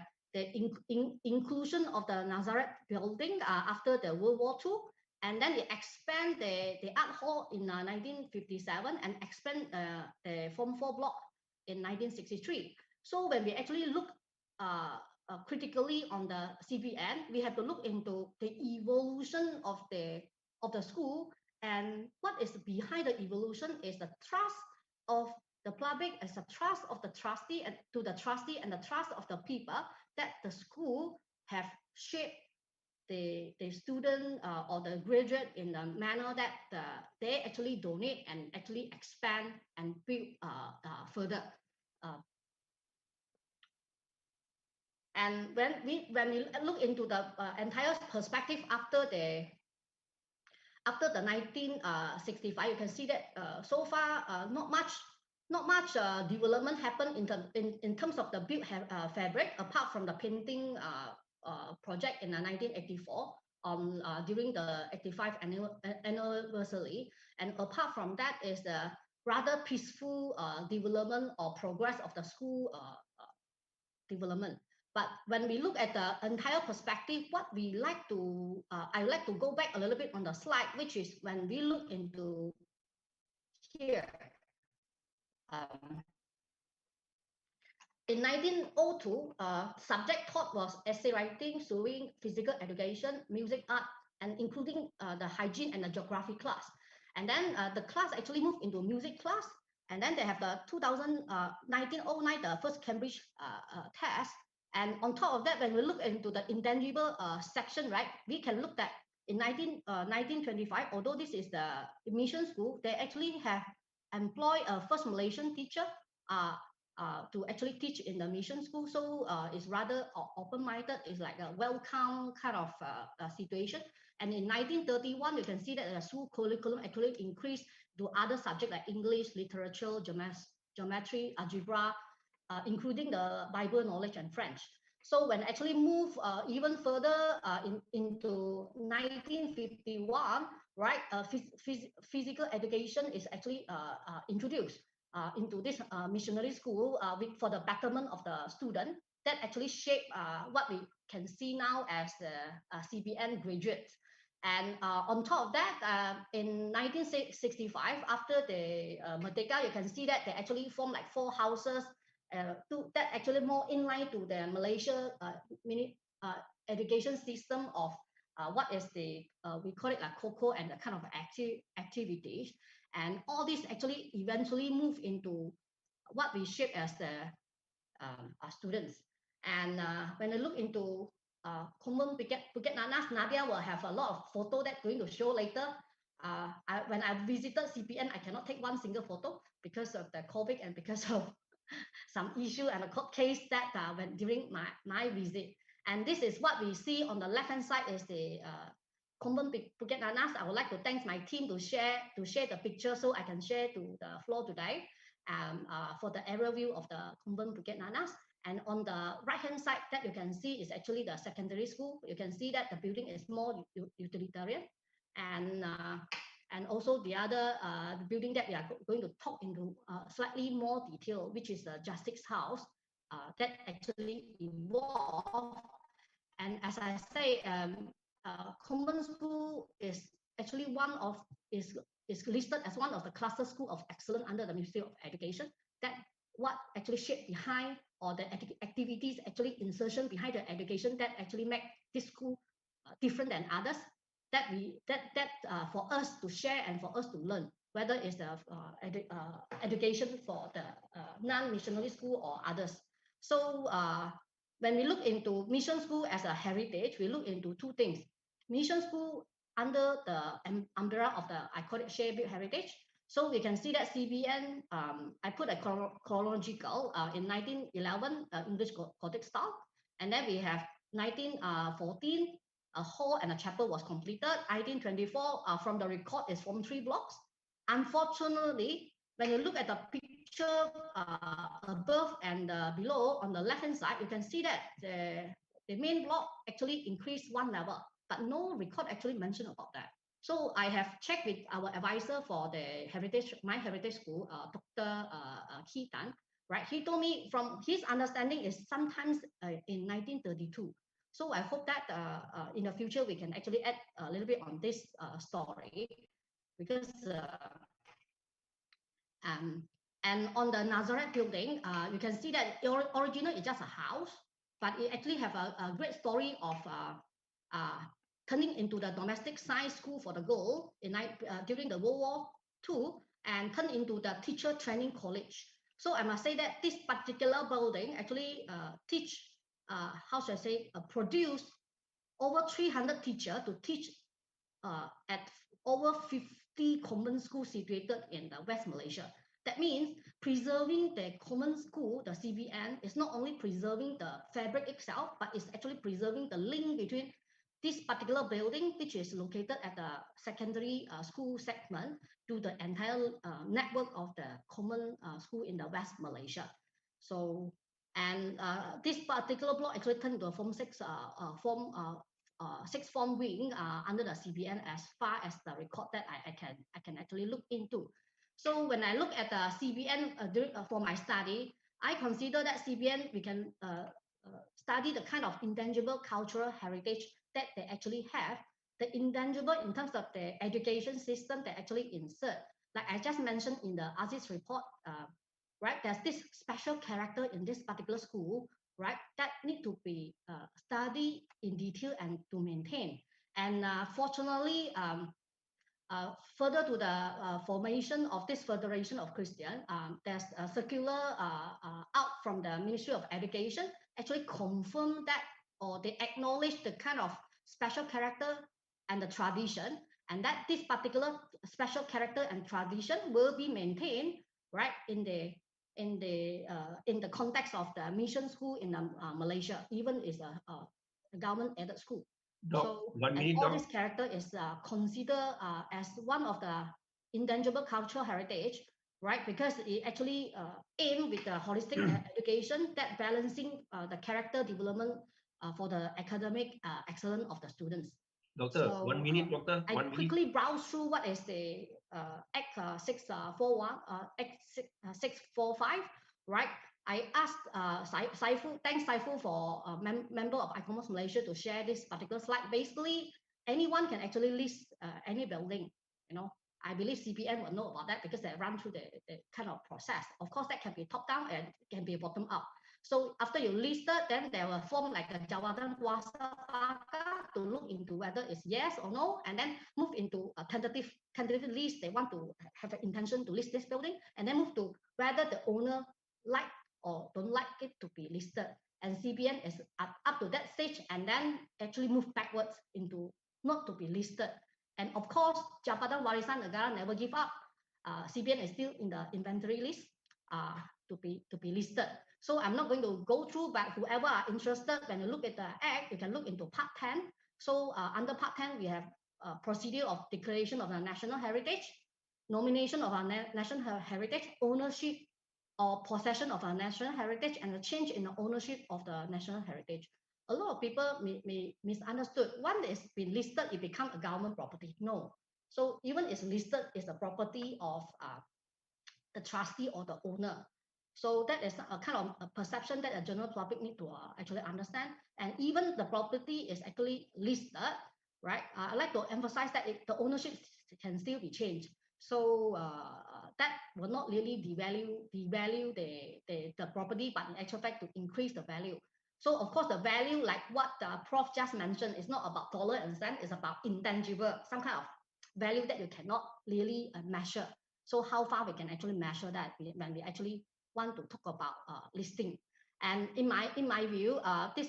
inclusion of the Nazareth building after the World War II, and then it expand the art hall in 1957 and expand the form 4 block in 1963. So when we actually look critically on the CBN, we have to look into the evolution of the school, and what is behind the evolution is the trust of the public, as a trust of the trustee and to the trustee, and the trust of the people that the school have shaped the student or the graduate in a manner that they actually donate and actually expand and build further. And when we look into the entire perspective after the 1965, you can see that so far not much development happened in terms of the built fabric, apart from the painting project in 1984 during the 85th anniversary. And apart from that is the rather peaceful development or progress of the school development. But when we look at the entire perspective, what we like to, I like to go back a little bit on the slide, which is when we look into here. In 1902, subject taught was essay writing, sewing, physical education, music, art, and including the hygiene and the geography class. And then the class actually moved into music class. And then they have the 1909, the first Cambridge test. And on top of that, when we look into the intangible section, right, we can look at in 1925, although this is the mission school, they actually have employed a first Malaysian teacher to actually teach in the mission school. So it's rather open-minded. It's like a welcome kind of situation. And in 1931, you can see that the school curriculum actually increased to other subjects like English, literature, geometry, algebra, including the Bible knowledge and French. So when actually move even further into 1951, right, physical education is actually introduced into this missionary school for the betterment of the student, that actually shape what we can see now as the CBN graduates. And on top of that, in 1965, after the Merdeka, you can see that they actually formed like 4 houses that actually more in line to the Malaysia education system of what is the, we call it like COCO and the kind of activities. And all this actually eventually move into what we shape as the students. And when I look into Convent Bukit Nanas, Nadia will have a lot of photo that's going to show later. When I visited CPN, I cannot take one single photo because of the COVID and because of some issue and a court case that went during my visit. And this is what we see on the left-hand side is the Convent Bukit Nanas. I would like to thank my team to share the picture so I can share to the floor today for the aerial view of the Convent Bukit Nanas. And on the right-hand side that you can see is actually the secondary school. You can see that the building is more utilitarian. And also the other building that we are going to talk into slightly more detail, which is the Justice House that actually evolved. And as I say, Convent School is actually is listed as one of the cluster school of excellence under the Ministry of Education. That what actually shaped behind or the activities actually insertion behind the education that actually make this school different than others. That for us to share and for us to learn, whether it's the education for the non-missionary school or others. So when we look into mission school as a heritage, we look into two things. Mission school under the umbrella of the, I call it shared built heritage. So we can see that CBN, I put a chronological in 1911 English Gothic style, and then we have 1914. A hall and a chapel was completed. 1924, from the record, is from 3 blocks. Unfortunately, when you look at the picture above and below on the left-hand side, you can see that the main block actually increased 1 level, but no record actually mentioned about that. So I have checked with our advisor for the My Heritage School, Dr. Ki Tan, right? He told me from his understanding is sometimes in 1932. So I hope that in the future we can actually add a little bit on this story, because and on the Nazareth building, you can see that original is just a house, but it actually have a great story of turning into the domestic science school for the girl during the World War II, and turned into the teacher training college. So I must say that this particular building actually produce over 300 teachers to teach at over 50 convent schools situated in the West Malaysia. That means preserving the convent school, the CBN, is not only preserving the fabric itself, but it's actually preserving the link between this particular building, which is located at the secondary school segment, to the entire network of the common school in the West Malaysia. So, and this particular block actually turned to a Form 6 sixth form wing under the CBN, as far as the record that I can actually look into. So when I look at the CBN for my study, I consider that CBN, we can study the kind of intangible cultural heritage that they actually have. The intangible in terms of the education system that actually insert. Like I just mentioned in the Aziz report, right? There's this special character in this particular school, right? That need to be studied in detail and to maintain. And fortunately, further to the formation of this Federation of Christian, there's a circular out from the Ministry of Education actually confirm that, or they acknowledge the kind of special character and the tradition, and that this particular special character and tradition will be maintained, right, in the context of the mission school in Malaysia, even is a government aided school. Doc, so 1 minute, all Doc. this character is considered as one of the intangible cultural heritage, right? Because it actually aim with the holistic education that balancing the character development for the academic excellence of the students. Doctor, So, 1 minute, doctor. I 1 minute. quickly browse through what is the Act 641, Act 645, right? I asked Saiful, thanks Saiful for a member of ICOMOS Malaysia to share this particular slide. Basically, anyone can actually list any building, you know. I believe CPN will know about that because they run through the kind of process. Of course, that can be top down and can be bottom up. So after you listed, then they will form like a jawatan kuasa pakar to look into whether it's yes or no, and then move into a tentative list. They want to have an intention to list this building, and then move to whether the owner like or don't like it to be listed. And CBN is up to that stage and then actually move backwards into not to be listed. And of course, Jabatan Warisan Negara never give up. CBN is still in the inventory list to be listed. So I'm not going to go through, but whoever are interested, when you look at the act, you can look into part 10. So under part 10, we have a procedure of declaration of the national heritage, nomination of our national heritage, ownership or possession of our national heritage, and the change in the ownership of the national heritage. A lot of people may misunderstood. One is been listed, it become a government property. No. So even it's listed, it's the property of the trustee or the owner. So that is a kind of a perception that a general public need to actually understand. And even the property is actually listed, right? I like to emphasize that the ownership can still be changed. So that will not really devalue the property, but in actual fact to increase the value. So of course the value, like what the Prof just mentioned, is not about dollar and cent, it's about intangible, some kind of value that you cannot really measure. So how far we can actually measure that when we actually want to talk about listing. And in my view, this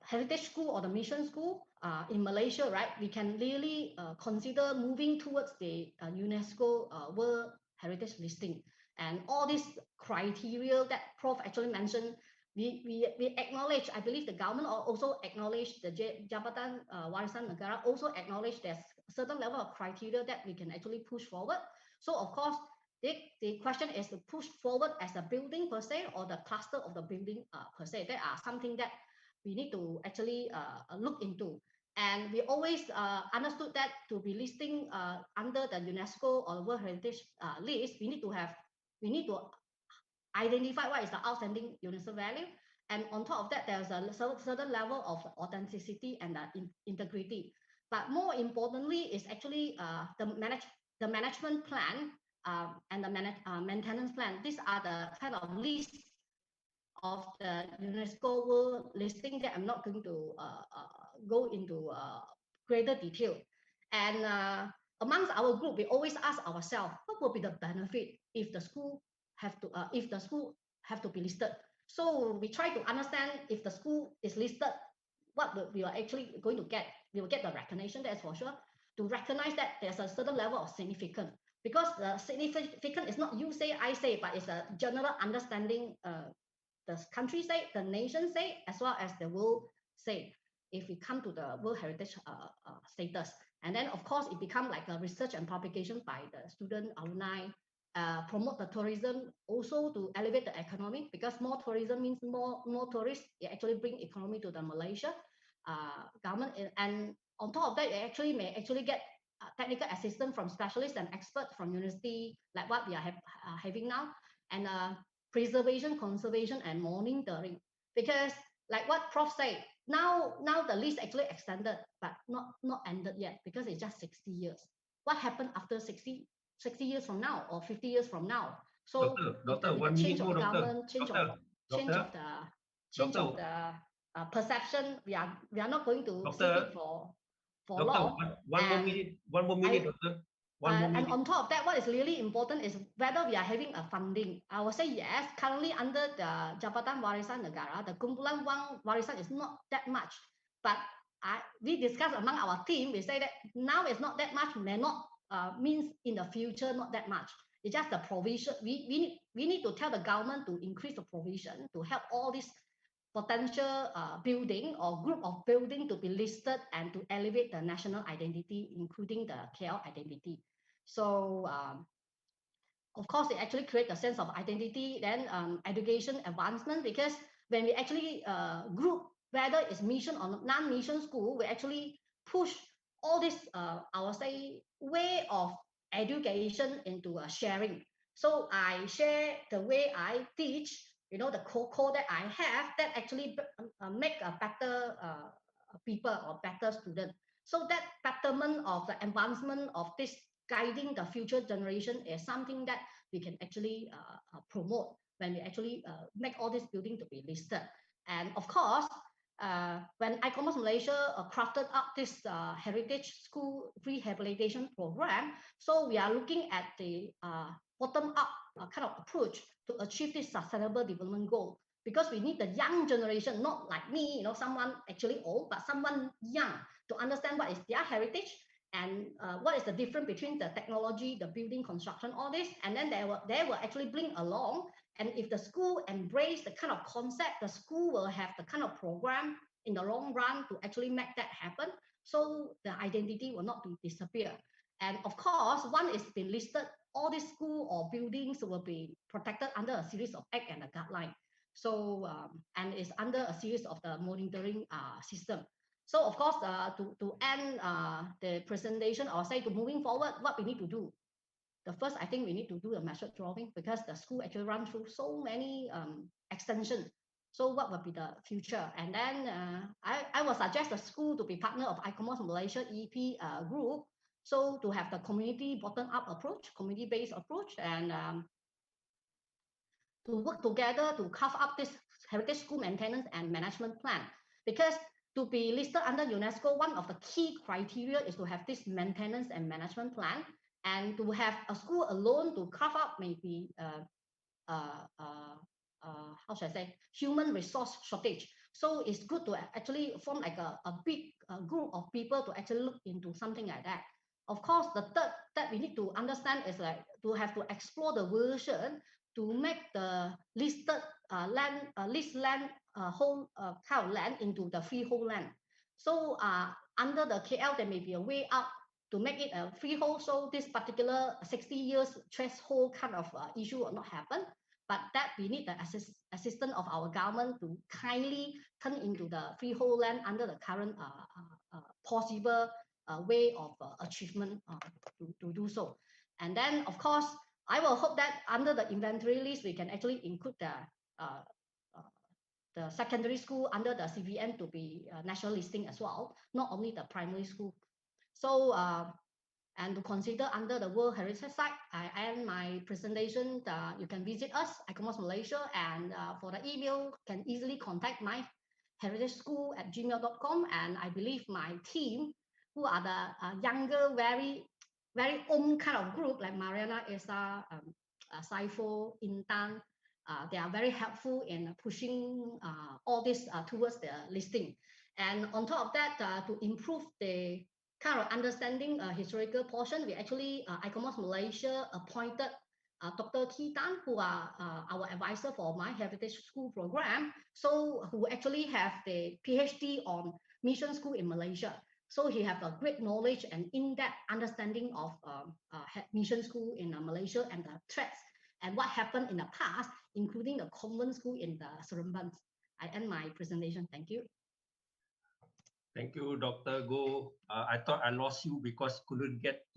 heritage school or the mission school in Malaysia, right? We can really consider moving towards the UNESCO World Heritage listing. And all these criteria that Prof actually mentioned, we acknowledge, I believe the government also acknowledge, the Jabatan Warisan Negara also acknowledge there's a certain level of criteria that we can actually push forward. So of course, the question is to push forward as a building per se or the cluster of the building per se. There are something that we need to actually look into. And we always understood that to be listing under the UNESCO or World Heritage list, we need to identify what is the outstanding UNESCO value. And on top of that, there's a certain level of authenticity and integrity. But more importantly is actually the management plan and the maintenance plan. These are the kind of list of the UNESCO World listing that I'm not going to go into greater detail. And amongst our group, we always ask ourselves, what will be the benefit if the school have to be listed? So we try to understand if the school is listed, what we are actually going to get. We will get the recognition, that's for sure, to recognize that there's a certain level of significance. Because the significance is not you say, I say, but it's a general understanding the country say, the nation say, as well as the world say, if we come to the World Heritage status. And then, of course, it becomes like a research and publication by the student, alumni, promote the tourism, also to elevate the economy, because more tourism means more tourists. It actually bring economy to the Malaysia government. And on top of that, it actually may actually get technical assistance from specialists and experts from university, like what we are having now. And preservation, conservation, and monitoring. Because like what Prof said, now the list actually extended, but not ended yet, because it's just 60 years. What happened after 60 years from now or 50 years from now? So Doctor, with the change of the government, change of the perception, we are not going to sit it for long. One more minute, Doctor. And on top of that, what is really important is whether we are having a funding. I will say yes. Currently, under the Jabatan Warisan Negara, the kumpulan wang warisan is not that much. But we discussed among our team. We say that now it's not that much. May not means in the future not that much. It's just the provision. We need to tell the government to increase the provision to help all these potential building or group of building to be listed and to elevate the national identity, including the KL identity. So of course, it actually creates a sense of identity, then education advancement, because when we actually group, whether it's mission or non-mission school, we actually push all this, I would say, way of education into sharing. So I share the way I teach, the core that I have that actually make a better people or better student. So that betterment of the advancement of this guiding the future generation is something that we can actually promote when we actually make all this building to be listed. And of course, when ICOMOS Malaysia crafted up this heritage school rehabilitation program, so we are looking at the bottom-up kind of approach to achieve this sustainable development goal. Because we need the young generation, not like me, someone actually old, but someone young, to understand what is their heritage and what is the difference between the technology, the building construction, all this. And then they will actually bring along. And if the school embrace the kind of concept, the school will have the kind of program in the long run to actually make that happen. So the identity will not be disappear. And of course, once it's been listed, all these school or buildings will be protected under a series of act and a guideline. So, and it's under a series of the monitoring system. So of course, to end the presentation, or say to moving forward, what we need to do. The first, I think we need to do a method drawing, because the school actually run through so many extensions. So what will be the future? And then I will suggest the school to be partner of ICOMOS Malaysia EP group. So to have the community bottom-up approach, community-based approach, and to work together to carve up this heritage school maintenance and management plan. Because to be listed under UNESCO, one of the key criteria is to have this maintenance and management plan, and to have a school alone to carve up maybe how should I say, human resource shortage. So it's good to actually form like a big group of people to actually look into something like that. Of course, the third that we need to understand is like to have to explore the version to make the listed land, leased land, whole kind of land into the freehold land. So under the KL, there may be a way out to make it a freehold. So this particular 60 years threshold kind of issue will not happen. But that we need the assistance of our government to kindly turn into the freehold land under the current possible way of achievement to do so. And then, of course, I will hope that under the inventory list, we can actually include the secondary school under the CVN to be national listing as well, not only the primary school. So, and to consider under the World Heritage Site, I end my presentation. You can visit us, ICOMOS Malaysia, and for the email, can easily contact my heritageschool@gmail.com. And I believe my team, who are the younger, very own kind of group, like Mariana, Esa, Saifo, Intan, they are very helpful in pushing all this towards the listing. And on top of that, to improve the kind of understanding historical portion, we actually, ICOMOS Malaysia appointed Dr. Thi Tan, who are our advisor for my heritage school program. So who actually have the PhD on mission school in Malaysia. So he have a great knowledge and in-depth understanding of mission school in Malaysia and the threats and what happened in the past, including the convent school in the Seremban. I end my presentation. Thank you. Thank you, Dr. Go. I thought I lost you because couldn't get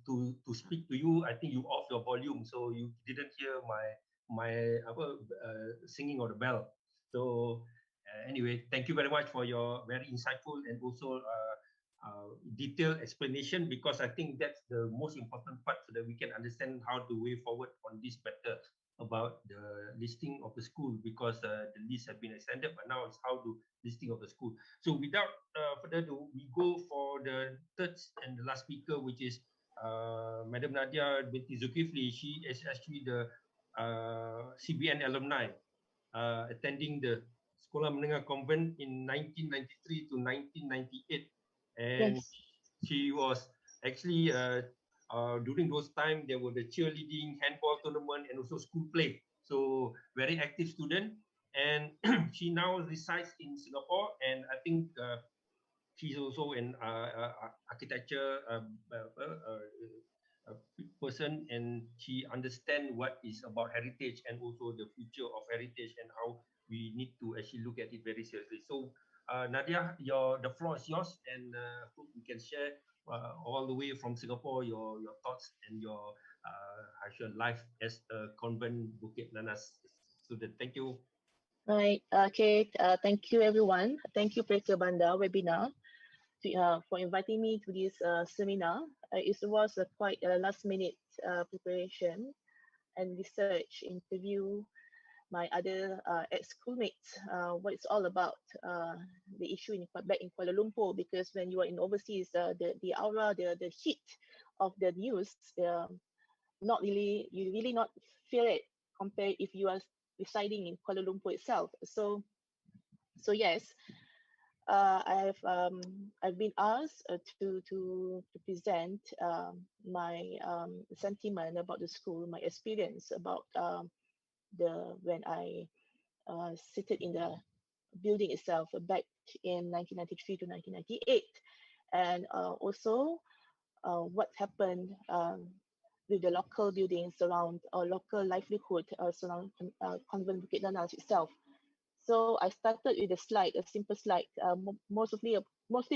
to speak to you. I think you off your volume, so you didn't hear my singing of the bell. So anyway, thank you very much for your very insightful and also detailed explanation, because I think that's the most important part so that we can understand how to way forward on this matter about the listing of the school, because the list has been extended, but now it's how to listing of the school. So without further ado, we go for the third and the last speaker, which is Madam Nadia binti Zulkifli. She is actually the CBN alumni attending the Sekolah Menengah Convent in 1993 to 1998. And Yes. she was actually during those time, there were the cheerleading, handball tournament, and also school play. So very active student. And she now resides in Singapore. And I think she's also an architecture person, and she understands what is about heritage and also the future of heritage and how we need to actually look at it very seriously. So Nadia, the floor is yours, and hope you can share all the way from Singapore your thoughts and your actual life as a Convent Bukit Nanas student. Thank you. Right. Okay. Thank you, everyone. Thank you, Preka Banda webinar, for inviting me to this seminar. It was a quite a last-minute preparation and research interview my other ex-schoolmates, what it's all about, the issue back in Kuala Lumpur, because when you are in overseas, the aura, the heat of the news, not really, you really not feel it compared if you are residing in Kuala Lumpur itself. So yes, I've been asked to present my sentiment about the school, my experience about when I seated in the building itself back in 1993 to 1998, and also what happened with the local buildings around or local livelihood surround Convent Bukit Nanas itself. So I started with a slide, a simple slide, mostly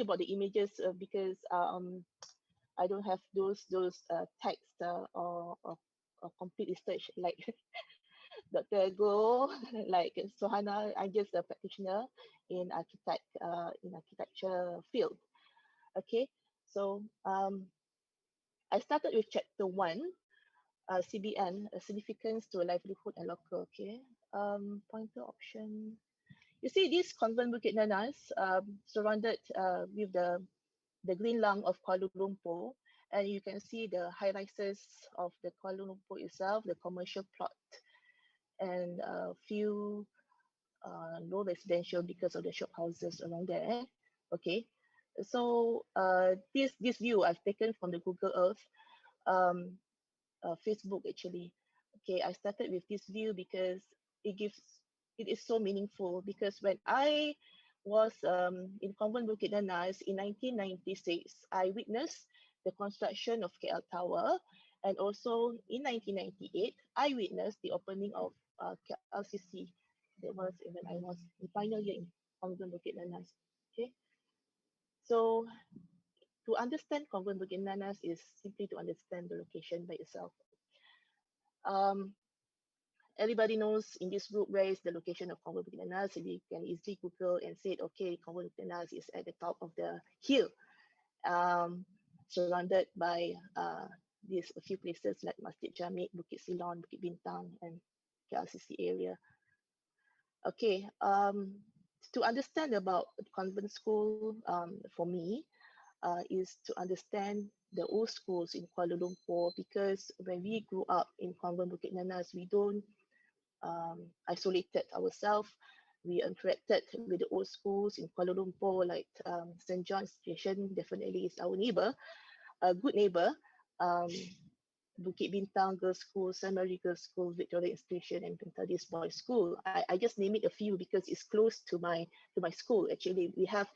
about the images because I don't have those text or complete research like Dr. Go, like Sohana. I'm just a practitioner in architecture field. Okay, so I started with chapter 1, CBN, significance to livelihood and local. Okay, pointer option. You see this Convent Bukit Nanas surrounded with the green lung of Kuala Lumpur, and you can see the high rises of the Kuala Lumpur itself, the commercial plot, and a few low residential because of the shop houses around there. Okay, so this view I've taken from the Google Earth, Facebook actually. Okay, I started with this view because it is so meaningful, because when I was in Convent Bukit Nanas in 1996, I witnessed the construction of KL Tower, and also in 1998, I witnessed the opening of KLCC. That was when I was in final year in Convent Bukit Nanas. Okay, so to understand Convent Bukit Nanas is simply to understand the location by itself. Everybody knows in this group where is the location of Convent Bukit Nanas. So you can easily Google and say, okay, Convent Bukit Nanas is at the top of the hill, surrounded by these a few places like Masjid Jamik, Bukit Silon, Bukit Bintang, and KLCC area. Okay, to understand about convent school for me is to understand the old schools in Kuala Lumpur, because when we grew up in Convent Bukit Nanas, we don't isolated ourselves. We interacted with the old schools in Kuala Lumpur, like St. John's Station definitely is our neighbor, a good neighbor. Bukit Bintang Girls' School, St. Mary Girls' School, Victoria Institution, and Pentadis Boys' School. I just name it a few because it's close to my school. Actually, we have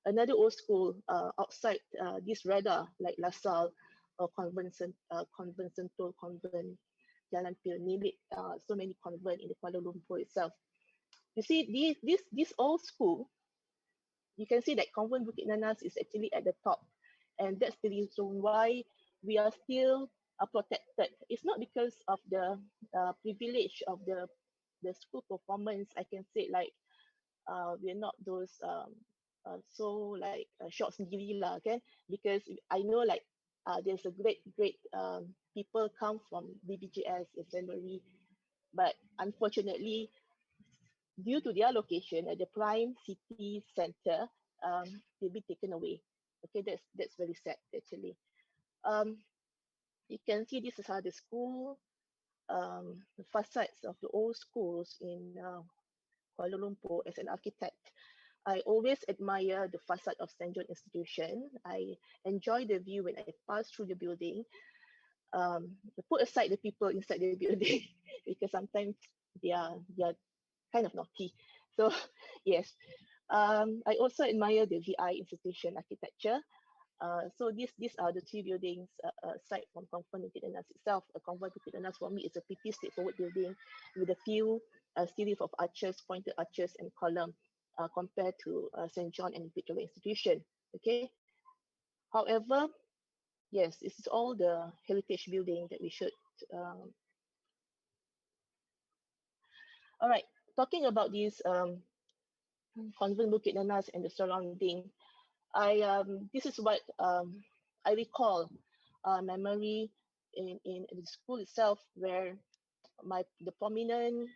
another old school outside this radar, like La Salle or Convent Sentul, Convent Jalan Pil, name it. So many convent in the Kuala Lumpur itself. You see, this old school, you can see that Convent Bukit Nanas is actually at the top, and that's the reason why we are still protected. It's not because of the privilege of the school performance. I can say like we're not those so like short sendiri lah, okay? Because I know like there's a great people come from BBGS in January, but unfortunately, due to their location at the prime city center, they'll be taken away. Okay, that's very sad actually. You can see this is how the school, the facades of the old schools in Kuala Lumpur. As an architect, I always admire the facade of St. John Institution. I enjoy the view when I pass through the building. Put aside the people inside the building because sometimes they are kind of naughty. So yes, I also admire the VI institution architecture. So these are the three buildings aside from Convent Bukit Nanas itself. A Convent Bukit Nanas for me is a pretty straightforward building with a few series of arches, pointed arches and column compared to St. John and Victoria Institution. Okay. However, yes, this is all the heritage building that we should. All right, talking about this Convent Bukit Nanas and the surrounding, this is what I recall memory in the school itself, where the prominent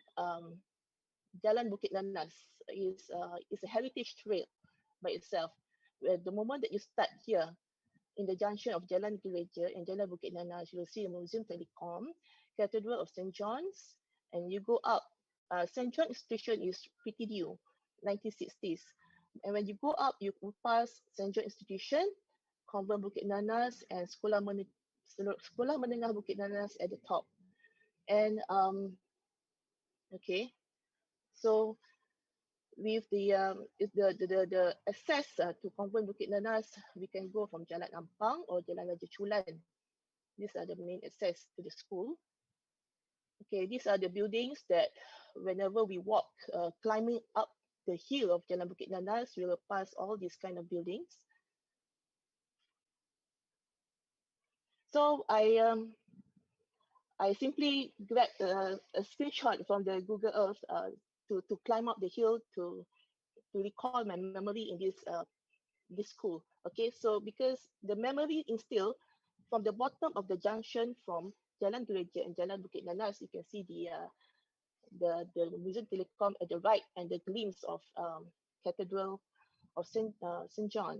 Jalan Bukit Nanas is a heritage trail by itself. Where the moment that you start here in the junction of Jalan Gereja and Jalan Bukit Nanas, you'll see the Museum Telecom, Cathedral of St. John's, and you go up. St. John Institution is pretty new, 1960s. And when you go up, you will pass St. John Institution, Convent Bukit Nanas, and Sekolah Menengah Bukit Nanas at the top. And okay, so with the access to Convent Bukit Nanas, we can go from Jalan Ampang or Jalan Raja Chulan. These are the main access to the school. Okay, these are the buildings that whenever we walk, climbing up the hill of Jalan Bukit Nanas, we will pass all these kind of buildings. So I simply grabbed a screenshot from the Google Earth to climb up the hill to recall my memory in this school. Okay, so because the memory instilled from the bottom of the junction from Jalan Gereja and Jalan Bukit Nanas, you can see the Museum Telecom at the right and the glimpse of Cathedral of St. John.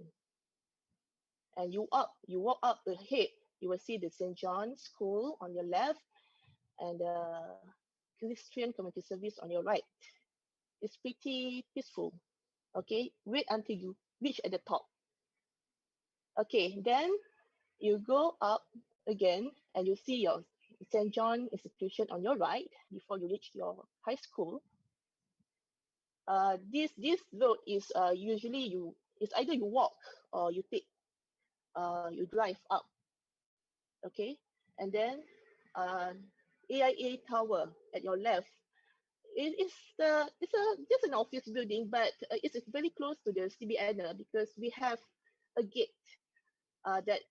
And you walk up ahead, you will see the St. John School on your left and Christian Community Service on your right. It's pretty peaceful. Okay, wait until you reach at the top. Okay, then you go up again and you see your St. John Institution on your right before you reach your high school. This road is usually it's either you walk or you drive up. Okay, and then AIA Tower at your left. It's just an office building, but it's very close to the CBN because we have a gate that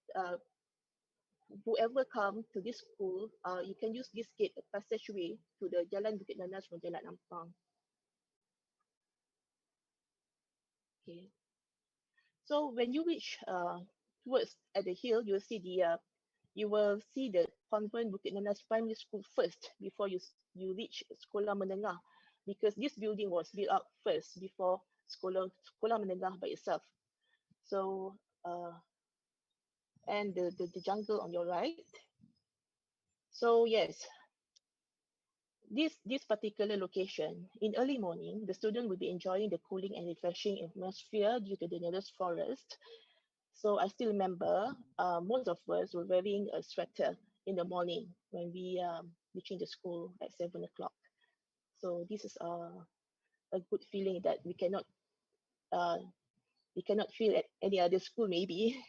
whoever come to this school, you can use this gate passageway to the Jalan Bukit Nanas from Jalan Ampang. Okay. So when you reach towards at the hill, you will see the Convent Bukit Nanas Primary School first before you reach Sekolah Menengah, because this building was built up first before Sekolah Menengah by itself. So and the jungle on your right. So yes, this particular location, in early morning, the student will be enjoying the cooling and refreshing atmosphere due to the nearest forest. So I still remember most of us were wearing a sweater in the morning when we reaching the school at 7 o'clock. So this is a good feeling that we cannot feel at any other school maybe,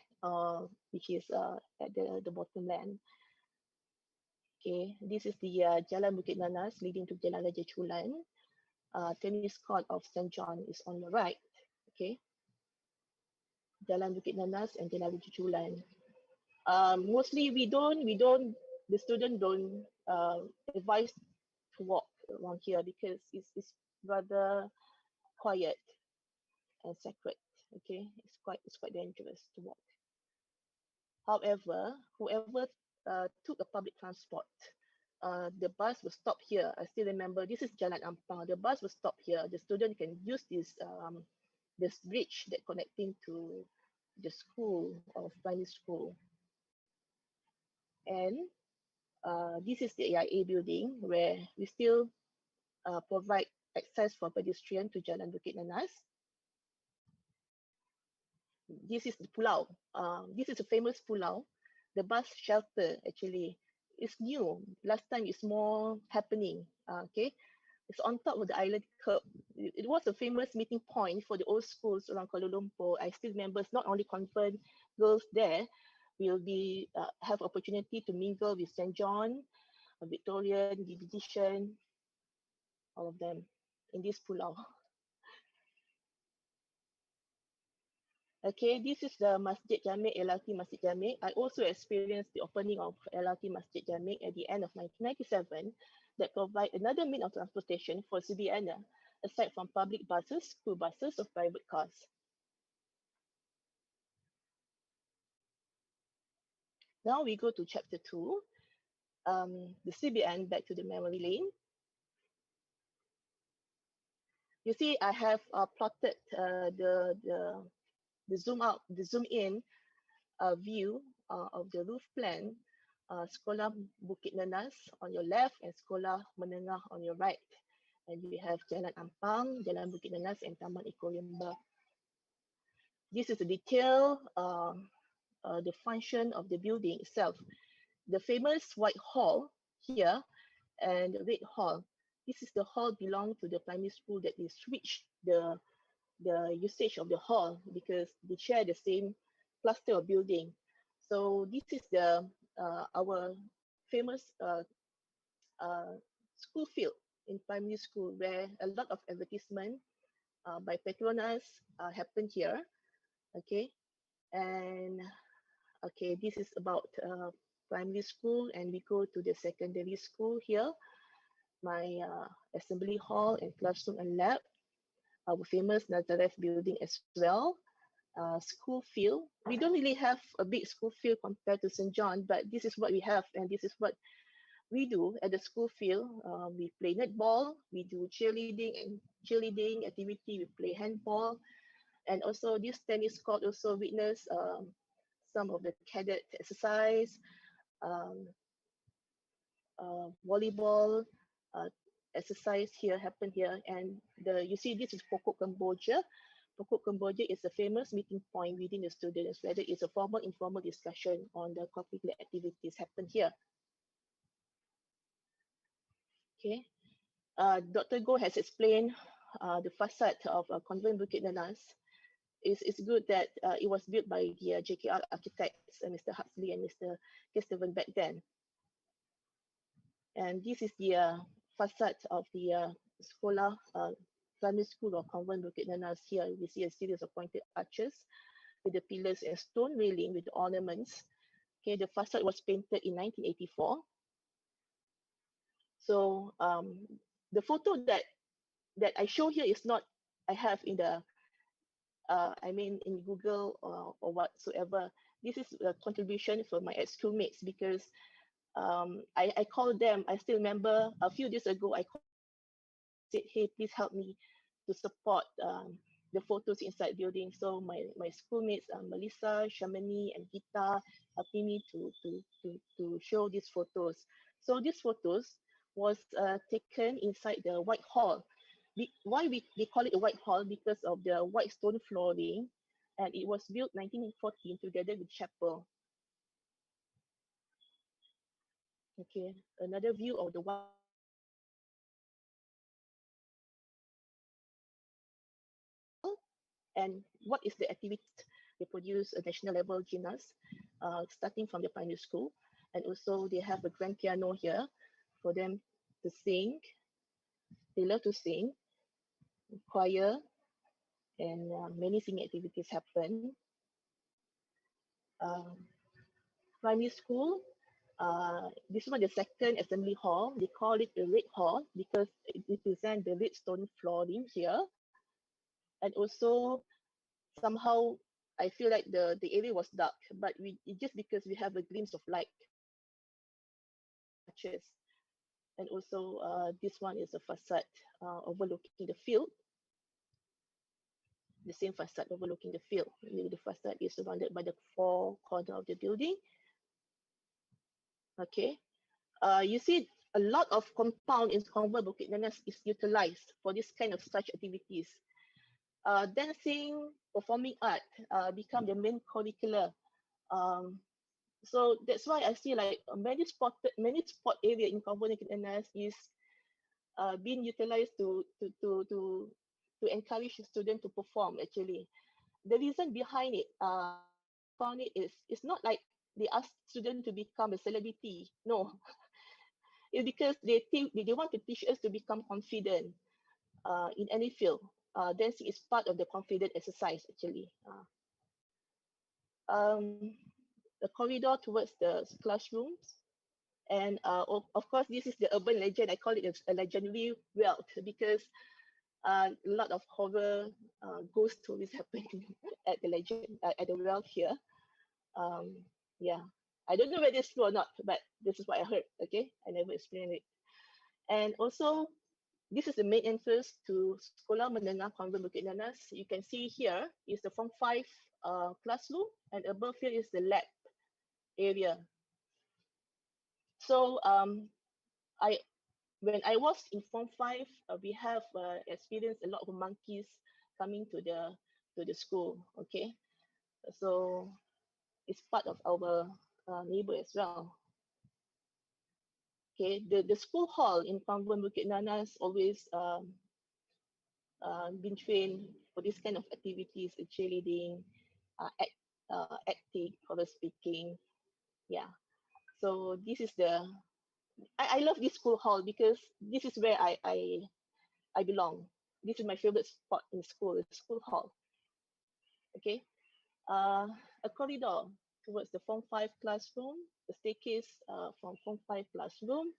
which is at the bottom land. Okay, this is the Jalan Bukit Nanas leading to Jalan Raja Chulan. Tennis court of St. John is on the right. Okay, Jalan Bukit Nanas and Jalan Raja Chulan. Mostly the student don't advise to walk around here because it's rather quiet and sacred. Okay, it's quite dangerous to walk. However, whoever took a public transport, the bus will stop here. I still remember this is Jalan Ampang. The bus will stop here. The student can use this bridge that connecting to the school or primary school. And this is the AIA building where we still provide access for pedestrian to Jalan Bukit Nanas. This is the pulau. This is a famous pulau. The bus shelter actually is new. Last time it's more happening. Okay, it's on top of the island curb. It was a famous meeting point for the old schools around Kuala Lumpur. I still remember not only convent girls there will be have opportunity to mingle with St. John, Victorian, Benedictine, all of them in this pulau. Okay, this is the Masjid Jamek, LRT Masjid Jamek. I also experienced the opening of LRT Masjid Jamek at the end of 1997 that provide another means of transportation for CBN, aside from public buses, school buses, or private cars. Now we go to chapter 2, the CBN, back to the memory lane. You see, I have plotted the zoom out, the zoom in view of the roof plan Sekolah Bukit Nanas on your left and Sekolah Menengah on your right. And we have Jalan Ampang, Jalan Bukit Nanas, and Taman Eco Rimba. This is the detail, the function of the building itself. The famous white hall here and the red hall. This is the hall belong to the primary school that they switched the usage of the hall because they share the same cluster of building. So this is the our famous school field in primary school where a lot of advertisement by Petronas happen here. Okay, and okay, this is about primary school, and we go to the secondary school here. My assembly hall and classroom and lab, our famous Nazareth building as well. School field. We don't really have a big school field compared to St. John, but this is what we have, and this is what we do at the school field. We play netball, we do cheerleading activity, we play handball, and also this tennis court also witness some of the cadet exercise, um, volleyball exercise here happen here. And you see this is Pokok Kemboja. Pokok Kemboja is a famous meeting point within the students, whether it's a formal, informal discussion on the curricular activities happen here. Okay, Dr. Goh has explained the facade of Convent Bukit Nanas. It's good that it was built by the JKR architects, Mr. Huxley and Mr. Kesteven back then. And this is the facade of the Sekolah Primary School or Convent Bukit Nanas. Here we see a series of pointed arches with the pillars and stone railing with the ornaments. Okay, the facade was painted in 1984. So the photo that I show here is not I have in the I mean in Google or whatsoever. This is a contribution from my ex-schoolmates because I called them. I still remember a few days ago I said, hey, please help me to support the photos inside building. So my schoolmates, Melissa, Shamini, and Gita, helping me to show these photos. So these photos was taken inside the White Hall. Why we call it a White Hall? Because of the white stone flooring, and it was built 1914 together with chapel. Okay, another view of the White. And what is the activity? They produce a national level gymnast, starting from the primary school. And also they have a grand piano here for them to sing. They love to sing, choir, and many singing activities happen. Primary school, this one, the second assembly hall, they call it the red hall because it represents the red stone flooring here. And also somehow I feel like the area was dark, but just because we have a glimpse of light. And also this one is a facade overlooking the field. The same facade overlooking the field. The facade is surrounded by the four corners of the building. Okay, you see a lot of compound in Convent Bukit Nanas is utilized for this kind of such activities. Dancing, performing art become the main curricular. So that's why I see like many sport area in Convent Bukit Nanas is being utilized to encourage the student to perform. Actually, the reason behind it, found it is it's not like they ask students to become a celebrity. No, it's because they think they want to teach us to become confident in any field. Dancing is part of the confident exercise actually. The corridor towards the classrooms. And of course, this is the urban legend. I call it a legendary wealth because a lot of horror ghost stories happening at the legend at the wealth here. Yeah, I don't know whether it's true or not, but this is what I heard. Okay, I never explained it. And also, this is the main entrance to Sekolah Menengah Convent Bukit Nanas. You can see here is the Form 5 classroom, and above here is the lab area. So when I was in Form 5, we have experienced a lot of monkeys coming to the school. Okay, so it's part of our neighbor as well. Okay, the school hall in Convent Bukit Nanas always been trained for this kind of activities, cheerleading, acting, color speaking. Yeah. So this is I love this school hall because this is where I belong. This is my favorite spot in school, the school hall. Okay. A corridor towards the Form 5 classroom, the staircase from Form 5 classroom.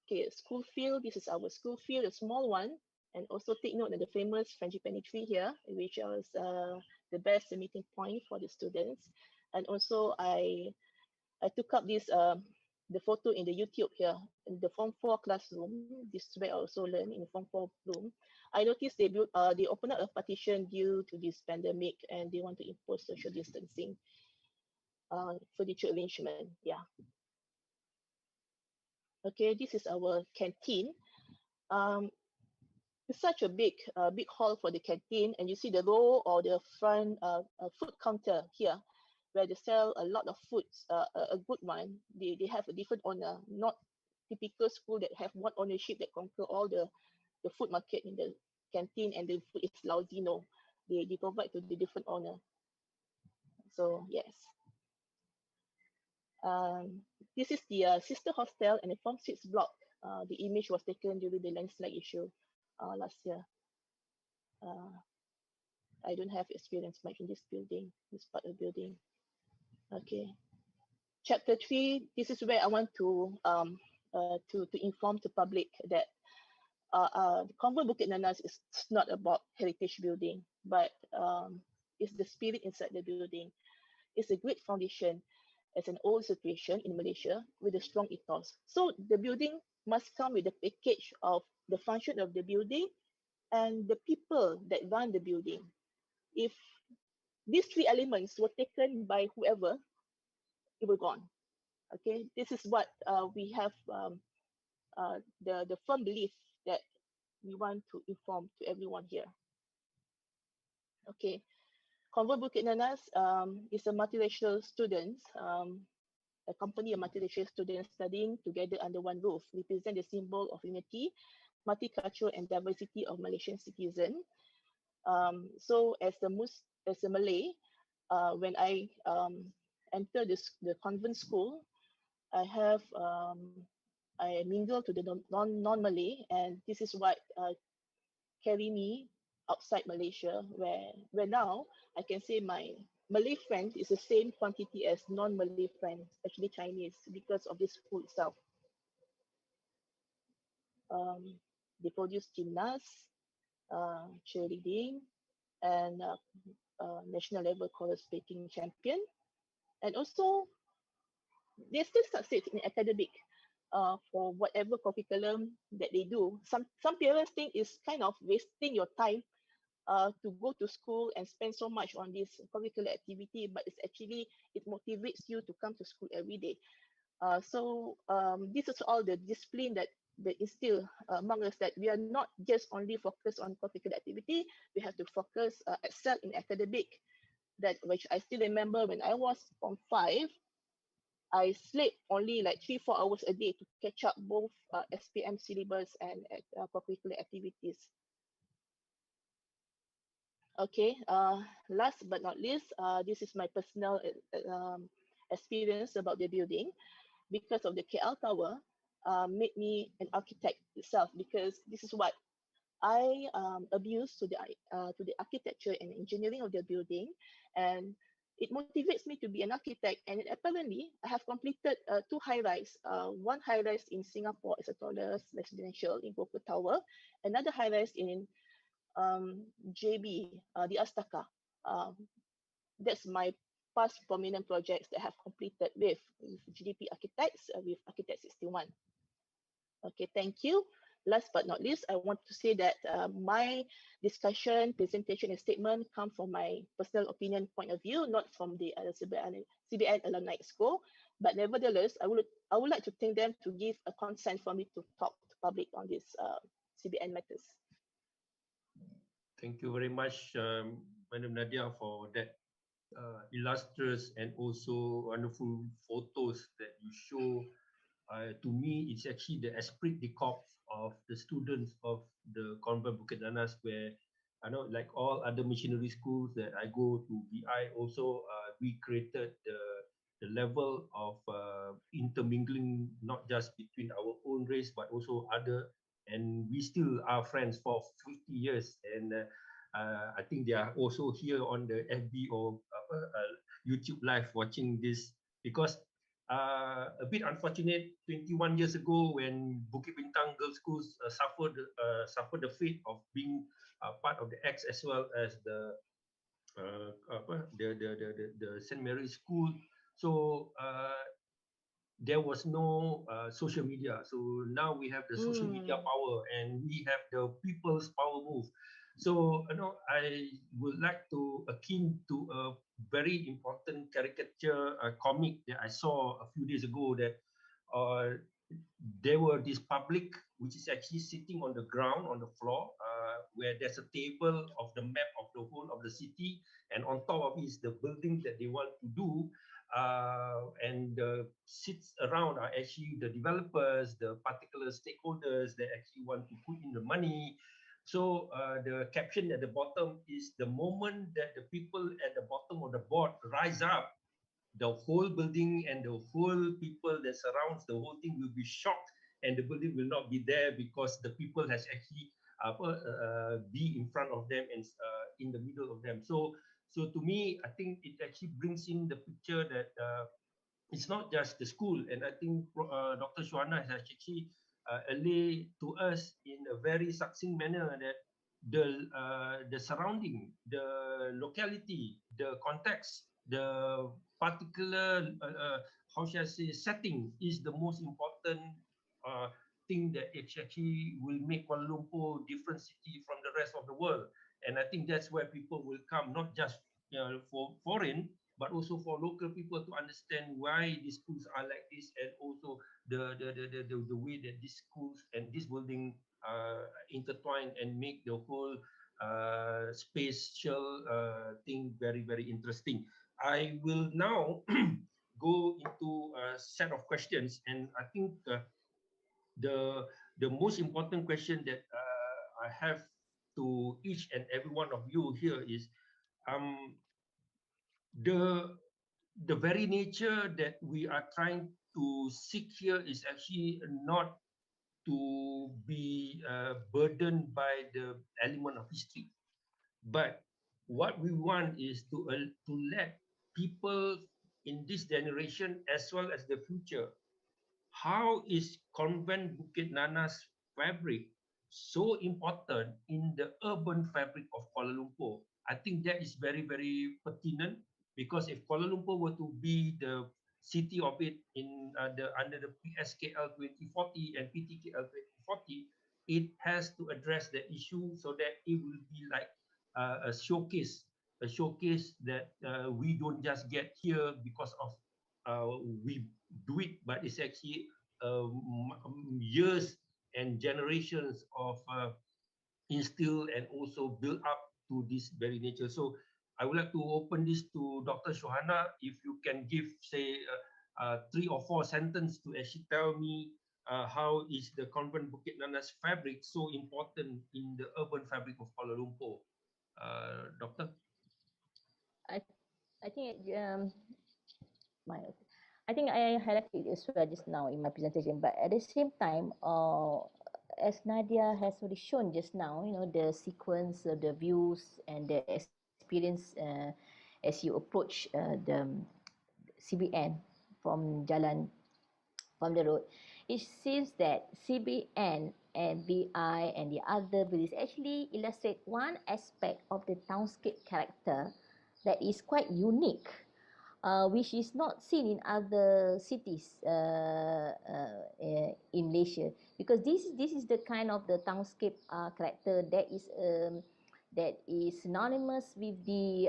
Okay, school field. This is our school field, a small one. And also take note of the famous frangipani tree here, which was the best meeting point for the students. And also I took up this the photo in the YouTube here in the Form 4 classroom. This is where I also learned in Form 4 room. I noticed they opened up a partition due to this pandemic and they want to impose social distancing furniture arrangement. Yeah. Okay, this is our canteen. It's such a big hall for the canteen, and you see the row or the front food counter here, where they sell a lot of foods. A good one. They have a different owner, not typical school that have one ownership that conquer all the food market in the canteen, and the food is lousy. No, they provide to the different owner. So yes. This is the sister hostel and the Form 6 block. The image was taken during the landslide issue last year. I don't have experience much in this building, this part of building. Okay. Chapter 3, this is where I want to inform the public that the Convent Bukit Nanas is not about heritage building, but it's the spirit inside the building. It's a great foundation as an old situation in Malaysia with a strong ethos. So the building must come with a package of the function of the building and the people that run the building. If these three elements were taken by whoever, it will gone. Okay, this is what we have the firm belief that we want to inform to everyone here. Okay, Convent Bukit Nanas is a multiracial students, a company of multiracial students studying together under one roof, represent the symbol of unity, multicultural and diversity of Malaysian citizens. So as a Malay, when I enter the convent school, I mingle to the non-Malay, and this is what carry me outside Malaysia, where now I can say my Malay friends is the same quantity as non-Malay friends, actually Chinese, because of this school itself. They produce gymnasts, cheerleading, and national level color speaking champion, and also they still succeed in academic for whatever curriculum that they do. Some parents think it's kind of wasting your time to go to school and spend so much on this curricular activity, but it's actually, it motivates you to come to school every day. So this is all the discipline that instill among us, that we are not just only focused on curricular activity, we have to focus, excel in academic, that which I still remember when I was Form 5, I sleep only like 3-4 hours a day to catch up both SPM syllabus and curricular activities. Okay, last but not least, this is my personal experience about the building. Because of the KL Tower, made me an architect itself, because this is what I abuse to the architecture and engineering of the building, and it motivates me to be an architect. And apparently, I have completed 2 high-rise. One high-rise in Singapore is a tallest residential in Bukit Tower. Another high-rise in JB, the Astaka. That's my past prominent projects that I have completed with GDP Architects, with Architect 61. Okay, thank you. last but not least, I want to say that my discussion, presentation, and statement come from my personal opinion point of view, not from the CBN Alumni Exco. But nevertheless, I would like to thank them to give a consent for me to talk to public on this CBN matters. Thank you very much, Madam Nadia, for that illustrious and also wonderful photos that you show. To me, it's actually the esprit de corps of the students of the Convent Bukit Nanas, where I know, like all other missionary schools that I go to BI, also we created the level of intermingling, not just between our own race, but also other, and we still are friends for 50 years. And I think they are also here on the FB or YouTube live watching this, because a bit unfortunate 21 years ago when Bukit Bintang Girls Schools suffered the fate of being part of the X as well as the St. Mary's School. So there was no social media. So now we have the social media power, and we have the people's power move. So I would like to akin to a very important caricature comic that I saw a few days ago, that there were this public which is actually sitting on the ground, on the floor, where there's a table of the map of the whole of the city, and on top of it is the building that they want to do, and the seats around are actually the developers, the particular stakeholders that actually want to put in the money. So the caption at the bottom is, the moment that the people at the bottom of the board rise up, the whole building and the whole people that surrounds the whole thing will be shocked, and the building will not be there because the people has actually be in front of them and in the middle of them. So to me, I think it actually brings in the picture that it's not just the school, and I think Dr. Shuana has actually allayed to us in a very succinct manner that the surrounding, the locality, the context, the particular how shall I say, setting is the most important thing that it actually will make Kuala Lumpur different city from the rest of the world. And I think that's where people will come, not just for foreign, but also for local people, to understand why these schools are like this, and also the way that these schools and this building intertwine and make the whole spatial thing very, very interesting. I will now go into a set of questions, and I think the most important question that I have to each and every one of you here is, the very nature that we are trying to seek here is actually not to be burdened by the element of history, but what we want is to let people in this generation as well as the future, how is Convent Bukit Nanas fabric so important in the urban fabric of Kuala Lumpur? I think that is very, very pertinent, because if Kuala Lumpur were to be the city of it in under the PSKL 2040 and PTKL 2040, it has to address the issue so that it will be like a showcase that we don't just get here because of we do it, but it's actually years and generations of instill and also build up to this very nature. So I would like to open this to Dr. Shohana. If you can give, say, 3 or 4 sentences to actually tell me how is the Convent Bukit Nanas fabric so important in the urban fabric of Kuala Lumpur, Doctor? I think I think I highlighted it as well just now in my presentation, but at the same time, as Nadia has already shown just now, the sequence of the views and the experience as you approach the CBN from from the road, it seems that CBN and BI and the other buildings actually illustrate one aspect of the townscape character that is quite unique which is not seen in other cities in Malaysia, because this is the kind of the townscape character that is synonymous with the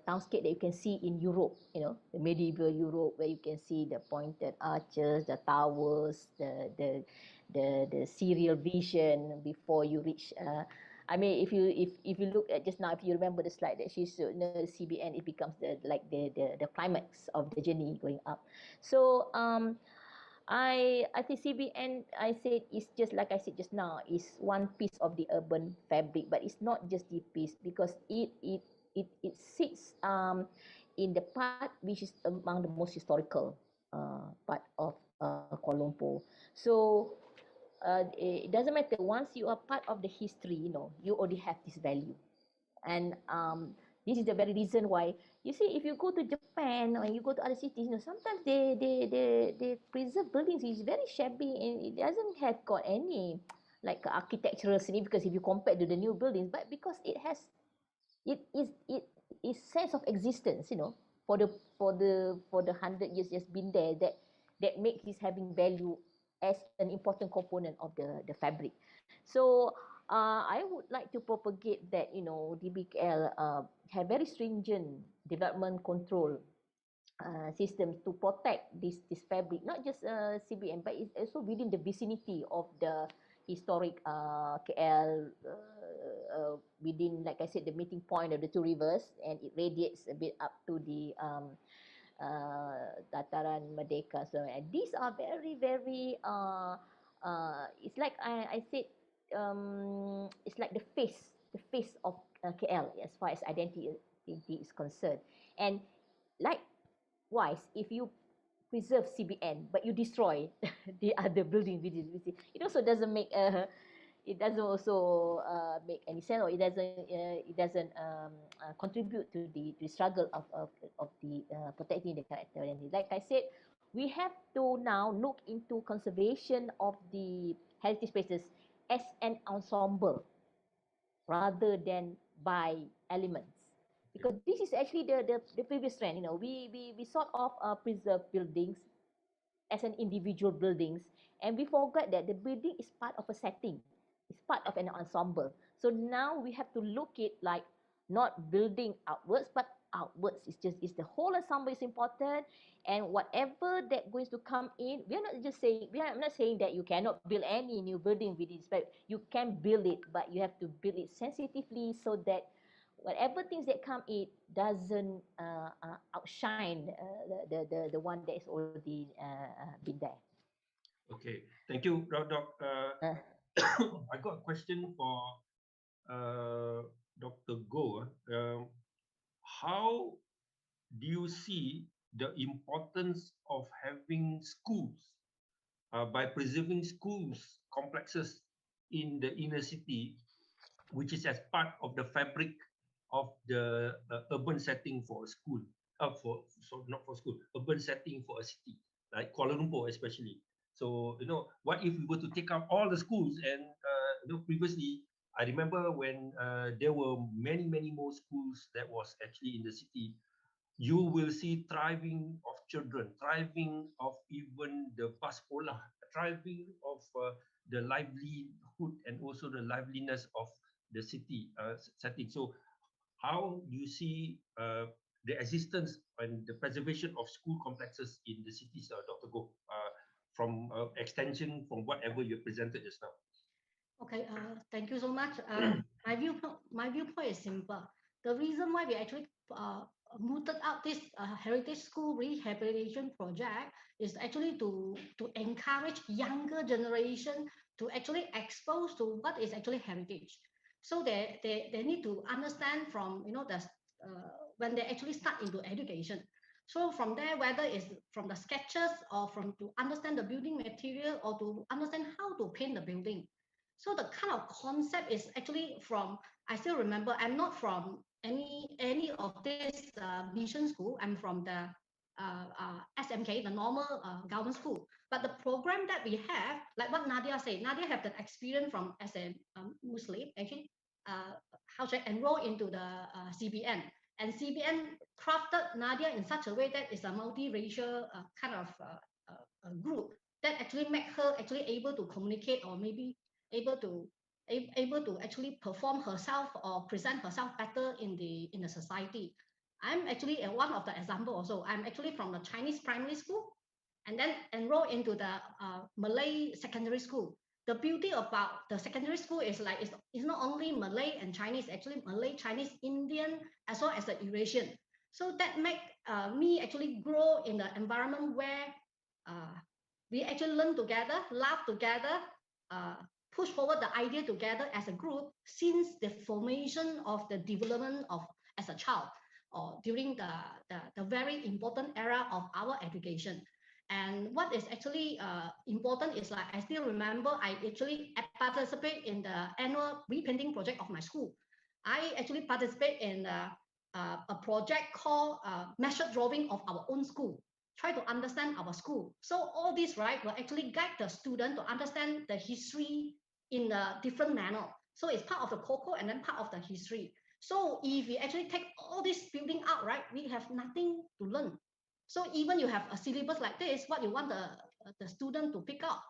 townscape that you can see in Europe, the medieval Europe, where you can see the pointed arches, the towers, the serial vision before you reach. I mean, if you look at just now, if you remember the slide that she showed, CBN, it becomes the climax of the journey going up. So I think CBN, I said, is just like I said just now, is one piece of the urban fabric, but it's not just the piece, because it sits in the part which is among the most historical part of Kuala Lumpur. So it doesn't matter, once you are part of the history, you already have this value. And this is the very reason why, you see, if you go to Japan or you go to other cities, sometimes they preserve buildings is very shabby, and it doesn't have got any like architectural significance if you compare to the new buildings, but because it is sense of existence, for the 100 years just been there, that makes this having value as an important component of the fabric. So I would like to propagate that, DBKL have very stringent development control systems to protect this fabric, not just CBN, but it's also within the vicinity of the historic KL, within, like I said, the meeting point of the two rivers, and it radiates a bit up to the Dataran Merdeka. So these are very, very, it's like I said, it's like the face of KL as far as identity is concerned. And likewise, if you preserve CBN but you destroy the other building, it also doesn't make it doesn't also make any sense, or it doesn't contribute to the struggle of the protecting the character. And like I said, we have to now look into conservation of the heritage places as an ensemble rather than by elements, because this is actually the previous trend. We sort of preserve buildings as an individual buildings, and we forgot that the building is part of a setting, it's part of an ensemble. So now we have to look it like not building outwards but outwards. It's the whole ensemble is important, and whatever that going to come in, we are not saying that you cannot build any new building with this, but you can build it, but you have to build it sensitively, so that whatever things that come in doesn't outshine the one that is already been there. Okay, thank you, Doc. I got a question for Dr. Goh. How do you see the importance of having schools by preserving schools complexes in the inner city, which is as part of the fabric of the urban setting for a school, not for school, urban setting for a city like Kuala Lumpur especially. So what if we were to take out all the schools, and previously I remember when there were many more schools that was actually in the city, you will see thriving of children, thriving of even the paskola, thriving of the livelihood and also the liveliness of the city setting. So how do you see the existence and the preservation of school complexes in the cities, Dr. Goh, from extension from whatever you presented just now? Okay, thank you so much. My viewpoint is simple. The reason why we actually mooted out this heritage school rehabilitation project is actually to encourage younger generation to actually expose to what is actually heritage. So they need to understand from the when they actually start into education. So from there, whether it's from the sketches or from to understand the building material or to understand how to paint the building. So the kind of concept is actually from, I still remember, I'm not from any of this mission school. I'm from the SMK, the normal government school. But the program that we have, like what Nadia said, Nadia have the experience from as a Muslim, actually, how should I enroll into the CBN. And CBN crafted Nadia in such a way that it's a multiracial kind of group that actually make her actually able to communicate, or maybe able to actually perform herself or present herself better in the society. I'm actually one of the example also. I'm actually from the Chinese primary school and then enrolled into the Malay secondary school. The beauty about the secondary school is like it's not only Malay and Chinese, actually Malay, Chinese, Indian, as well as the Eurasian. So that make me actually grow in the environment where we actually learn together, laugh together, push forward the idea together as a group since the formation of the development of as a child, or during the very important era of our education. And what is actually important is like I still remember I actually participate in the annual repainting project of my school. I actually participate in a project called measure drawing of our own school, try to understand our school. So all this, right, will actually guide the student to understand the history in a different manner. So it's part of the COCO and then part of the history. So if we actually take all this building out, right, we have nothing to learn. So even you have a syllabus like this, what you want the student to pick up,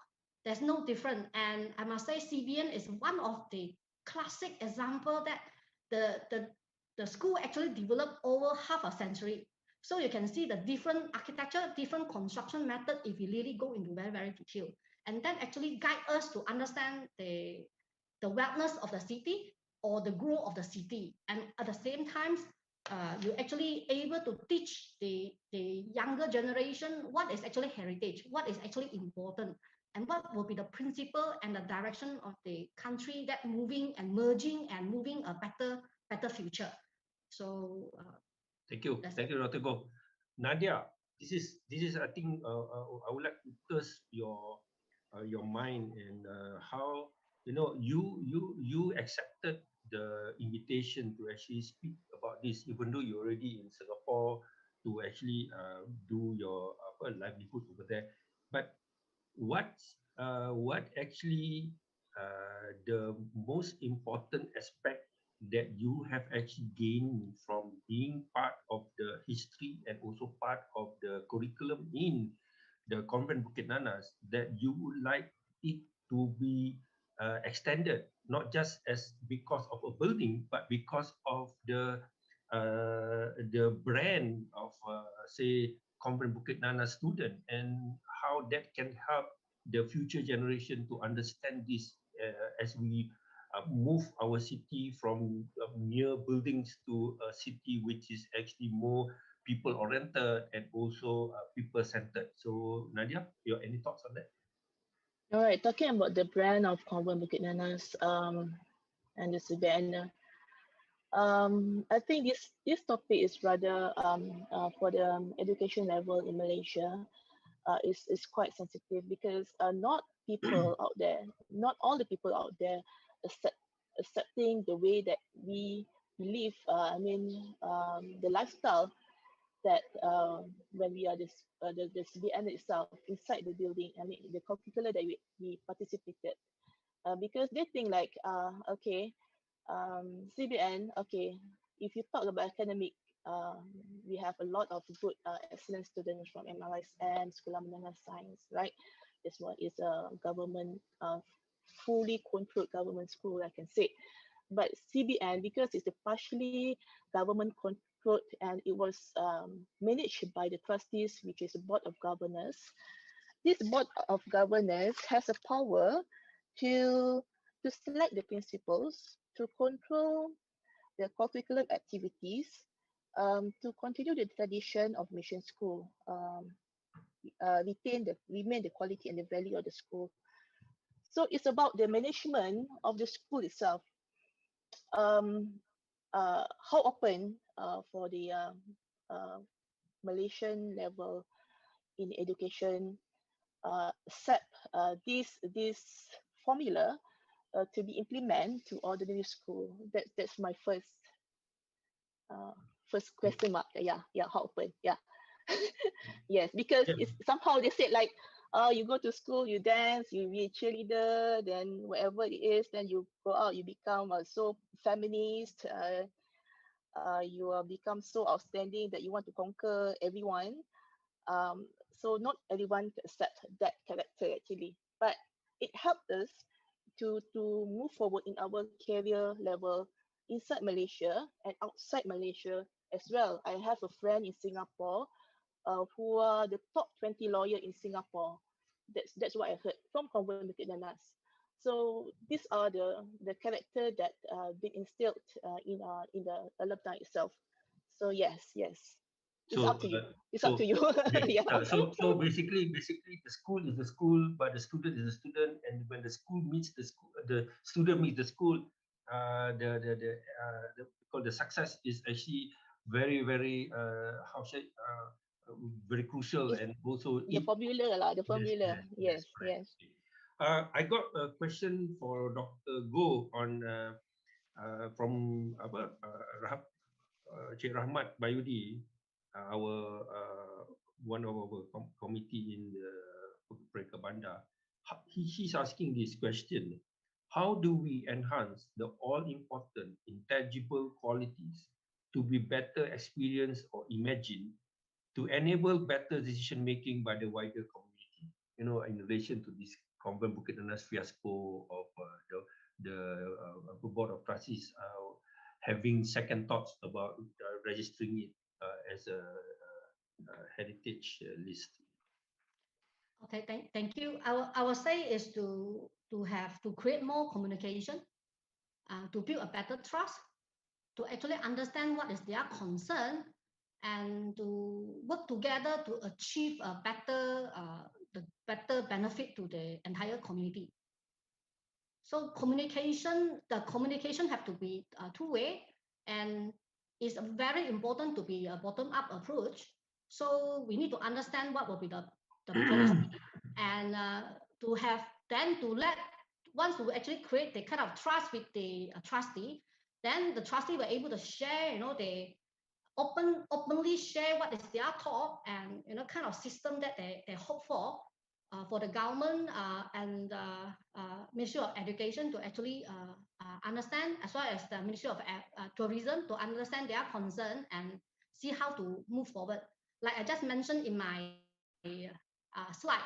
there's no different. And I must say CBN is one of the classic example that the school actually developed over half a century. So you can see the different architecture, different construction method if you really go into very, very detail. And then actually guide us to understand the wellness of the city or the growth of the city. And at the same time, you're actually able to teach the younger generation what is actually heritage, what is actually important, and what will be the principle and the direction of the country that moving and merging and moving a better future. So thank you, Dr. Goh. Nadia, this is I think I would like to test your mind and how you accepted the invitation to actually speak about this, even though you're already in Singapore to actually do your livelihood over there. But what actually the most important aspect that you have actually gained from being part of the history and also part of the curriculum in the Convent Bukit Nanas, that you would like it to be extended, not just as because of a building, but because of the brand of say Convent Bukit Nanas student, and how that can help the future generation to understand this as we move our city from mere buildings to a city which is actually more people oriented and also people centered. So Nadia, any thoughts on that? All right, talking about the brand of Convent Bukit Nanas and the CBN, I think this topic is rather for the education level in Malaysia is quite sensitive, because not people out there, not all the people out there accepting the way that we live. I mean, the lifestyle that when we are the CBN itself inside the building. I mean, the curricular that we participated, because they think like, okay, CBN, okay, if you talk about academic, we have a lot of good excellent students from MLSM, Sekolah Menengah Science, right? This one is a government, fully controlled government school, I can say. But CBN, because it's a partially government controlled and it was managed by the trustees, which is the board of governors. This board of governors has a power to select the principals, to control the curriculum activities, to continue the tradition of mission school, remain the quality and the value of the school. So it's about the management of the school itself. How open for the Malaysian level in education set this formula to be implemented to ordinary school. That's my first question mark. Yeah, how open? Yeah. Yes, because it's somehow they said like, you go to school, you dance, you be a cheerleader, then whatever it is, then you go out, you become so feminist. you become so outstanding that you want to conquer everyone. So not everyone can accept that character actually, but it helped us to move forward in our career level inside Malaysia and outside Malaysia as well. I have a friend in Singapore who are the top 20 lawyer in Singapore. That's what I heard from Convent Bukit Nanas. So these are the character that been instilled in the alumni itself. So yes, it's So, up to you. It's up so to you. yeah, Yeah. so basically, the school is the school, but the student is the student, and when the school meets the school, the student meets the school, because the success is actually very how should very crucial, It's and also the it. formula lah, the Yes, formula. yes, yes, Yes, correct. yes. I got a question for Dr. Go on from apa Cik Rahmat Bayudi, our one of our committee in the Pereka Bandar. He's asking this question: how do we enhance the all-important intangible qualities to be better experienced or imagined to enable better decision making by the wider community? You know, in relation to this Convent Bukit Nanas fiasco of the board of trustees having second thoughts about registering it as a heritage list. Okay, thank you. I will say is to have to create more communication, to build a better trust, to actually understand what is their concern, and to work together to achieve a the better benefit to the entire community. So the communication have to be two-way, and it's very important to be a bottom-up approach. So we need to understand what will be the pros, and once we actually create the kind of trust with the trustee, then the trustee were able to share, they openly share what is their thought, and kind of system that they hope for the government and Ministry of Education to actually understand, as well as the Ministry of Tourism to understand their concern and see how to move forward. Like I just mentioned in my slide,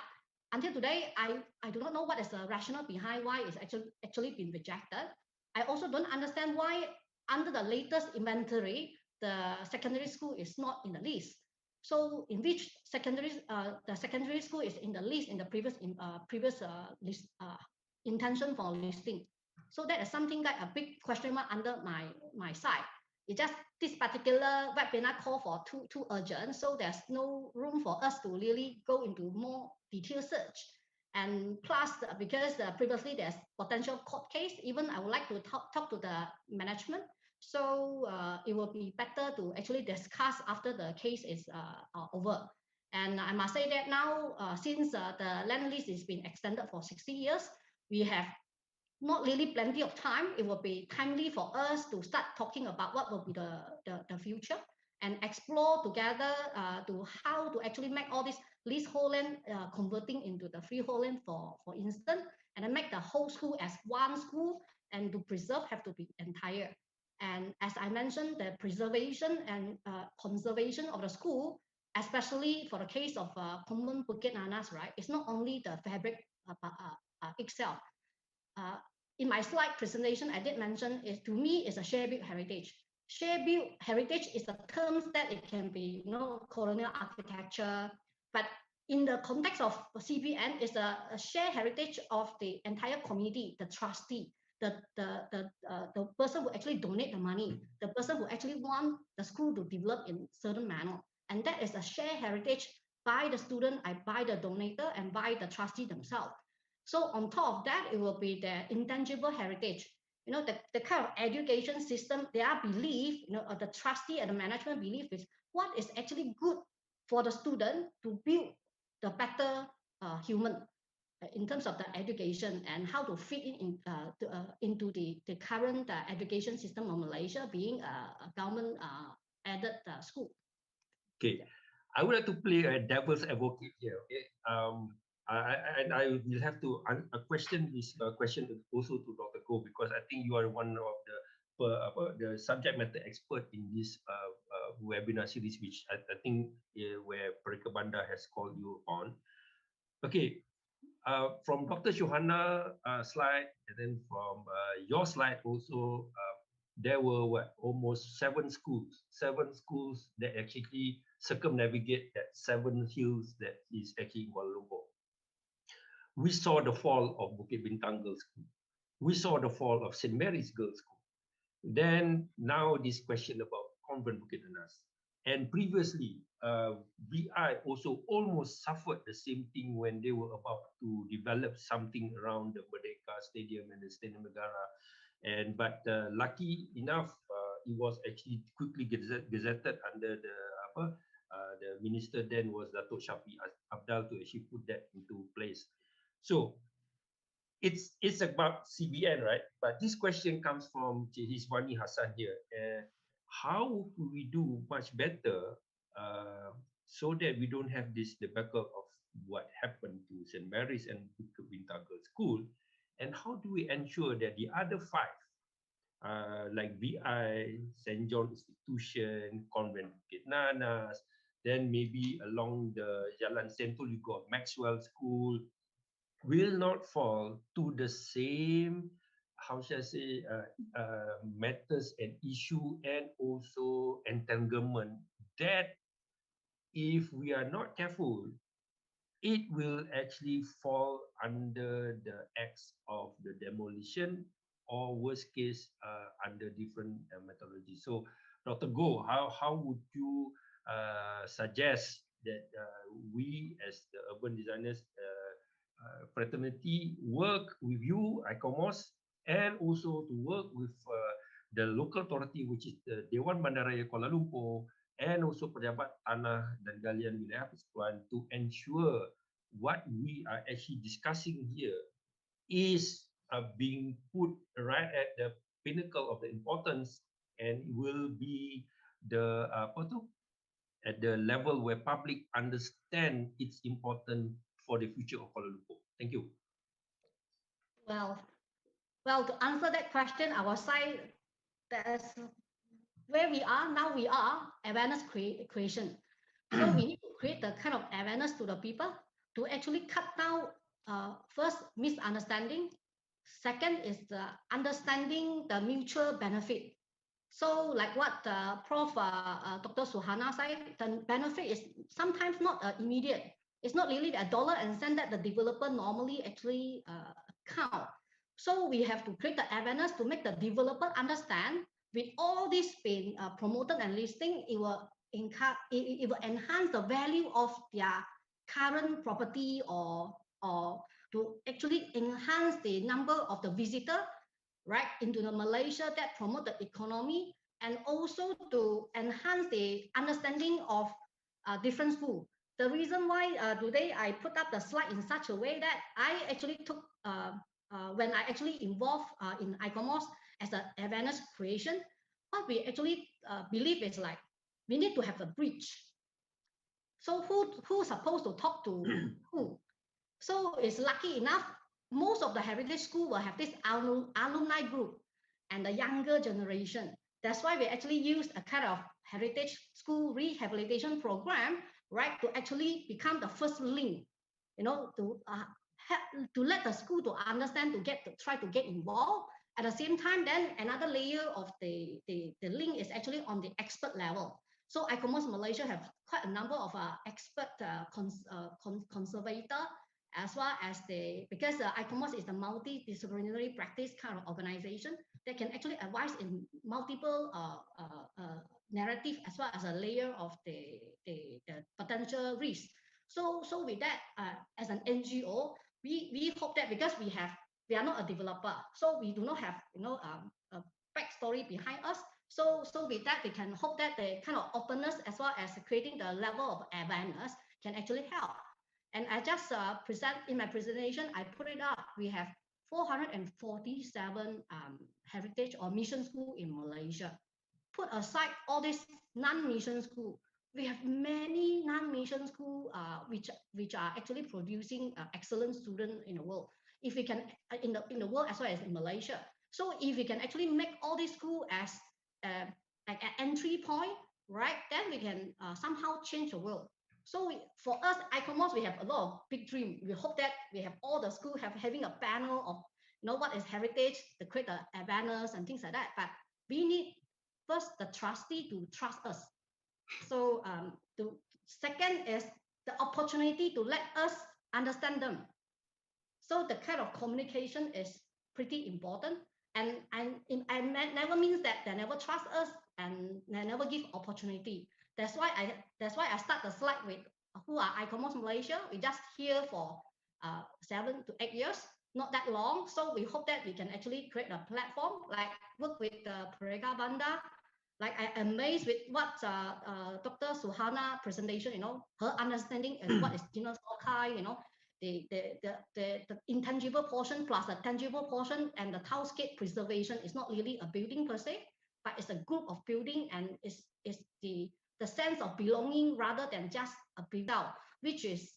until today, I do not know what is the rationale behind why it's actually been rejected. I also don't understand why under the latest inventory, the secondary school is not in the list. So in which the secondary school is in the list in the previous list intention for listing. So that is something like a big question mark under my side. It just this particular webinar call for too urgent, so there's no room for us to really go into more detailed search. And plus, because previously there's potential court case, even I would like to talk to the management. So it will be better to actually discuss after the case is over. And I must say that now, since the land lease has been extended for 60 years, we have not really plenty of time. It will be timely for us to start talking about what will be the future and explore together to how to actually make all this leasehold land converting into the freehold land, for instance, and then make the whole school as one school, and to preserve have to be entire. And as I mentioned, the preservation and conservation of the school, especially for the case of Convent Bukit Nanas, right? It's not only the fabric itself. In my slide presentation, I did mention is to me is a shared built heritage. Shared built heritage is a term that it can be, colonial architecture, but in the context of CBN, is a shared heritage of the entire community, the trustee, the person who actually donate the money, the person who actually want the school to develop in certain manner, and that is a shared heritage by the student, by the donator, and by the trustee themselves. So on top of that, it will be the intangible heritage. The kind of education system, their belief, the trustee and the management belief is what is actually good for the student to build the better human in terms of the education, and how to fit into the current education system of Malaysia, being a government aided school. Okay, I would like to play a devil's advocate here. Okay, I will have to question this question also to Dr. Go, because I think you are one of the the subject matter expert in this webinar series, which I think where Perika Banda has called you on. Okay, from Dr. Shohana slide, and then from your slide also, there were almost seven schools that actually circumnavigate that 7 hills that is actually in Kuala Lumpur. We saw the fall of Bukit Bintang Girls' School. We saw the fall of St. Mary's Girls' School. Then now this question about Convent Bukit Nanas. And previously, VI also almost suffered the same thing when they were about to develop something around the Merdeka Stadium and the Stadium Negara. But lucky enough, it was actually quickly gazetted under the minister then was Datuk Shafi Abdal to actually put that into place. So it's about CBN, right? But this question comes from Hiswani Hassan here. How could we do much better so that we don't have this debacle of what happened to St. Mary's and Bukit Bintang Girls' School? And how do we ensure that the other 5, like VI, St. John Institution, Convent Bukit Nanas, then maybe along the Jalan Sentul, you got Maxwell School, will not fall to the same, how shall I say, matters and issue and also entanglement that if we are not careful, it will actually fall under the acts of the demolition or worst case under different methodology. So Dr. Goh, how would you suggest that we as the urban designers fraternity work with you, ICOMOS, and also to work with the local authority, which is the Dewan Bandaraya Kuala Lumpur, and also Pejabat Tanah dan Galian Wilayah Persekutuan, to ensure what we are actually discussing here is being put right at the pinnacle of the importance and will be the at the level where public understand its importance for the future of Kuala Lumpur. Thank you. Well, to answer that question, I will say that's where we are now. We are awareness creation. So we need to create the kind of awareness to the people to actually cut down first misunderstanding. Second is the understanding the mutual benefit. So like what Prof. Dr. Suhana said, the benefit is sometimes not immediate. It's not really a dollar and cent that the developer normally actually count. So we have to create the awareness to make the developer understand with all this being promoted and listing, it will enhance the value of their current property or to actually enhance the number of the visitor right into the Malaysia that promote the economy and also to enhance the understanding of different schools. The reason why today I put up the slide in such a way that I actually took when I actually involved in ICOMOS as an awareness creation, what we actually believe is like we need to have a bridge. So who's supposed to talk to who? So it's lucky enough, most of the heritage school will have this alumni group and the younger generation. That's why we actually used a kind of heritage school rehabilitation program, right, to actually become the first link, to let the school to understand, try to get involved. At the same time, then another layer of the link is actually on the expert level. So ICOMOS Malaysia have quite a number of expert conservator, as well as because ICOMOS is a multidisciplinary practice kind of organization that can actually advise in multiple narrative as well as a layer of the potential risk. So with that, as an NGO, we hope that because we are not a developer, so we do not have a backstory behind us. So with that, we can hope that the kind of openness as well as creating the level of awareness can actually help. And I just present in my presentation, I put it up. We have 447 heritage or mission school in Malaysia. Put aside all these non-mission school, we have many non-mission school which are actually producing excellent students in the world. If we can in the world as well as in Malaysia. So if we can actually make all these schools as like an entry point, right, then we can somehow change the world. So for us, ICOMOS, we have a lot of big dream. We hope that we have all the schools having a panel of what is heritage, to create the awareness and things like that. But we need first the trustee to trust us. So the second is the opportunity to let us understand them. So the kind of communication is pretty important. And never means that they never trust us and they never give opportunity. That's why I start the slide with who are ICOMOS Malaysia. We just here for 7 to 8 years, not that long. So we hope that we can actually create a platform, like work with Pereka Banda. Like I'm amazed with what Dr. Suhana presentation, her understanding is what is Genius Okai, the intangible portion plus the tangible portion, and the townscape preservation is not really a building per se, but it's a group of building, and it's the sense of belonging rather than just a build out, which is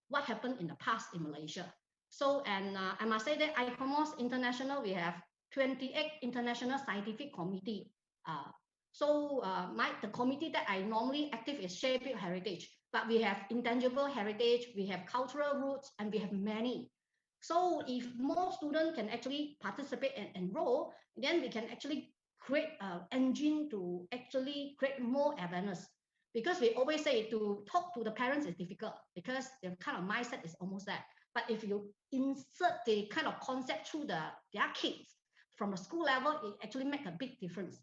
what happened in the past in Malaysia. So, and I must say that ICOMOS International, we have 28 international scientific committee. The committee that I normally active is Share Build Heritage, but we have intangible heritage, we have cultural roots, and we have many. So if more students can actually participate and enroll, then we can actually create an engine to actually create more awareness. Because we always say to talk to the parents is difficult because their kind of mindset is almost that. But if you insert the kind of concept through their kids from the school level, it actually makes a big difference.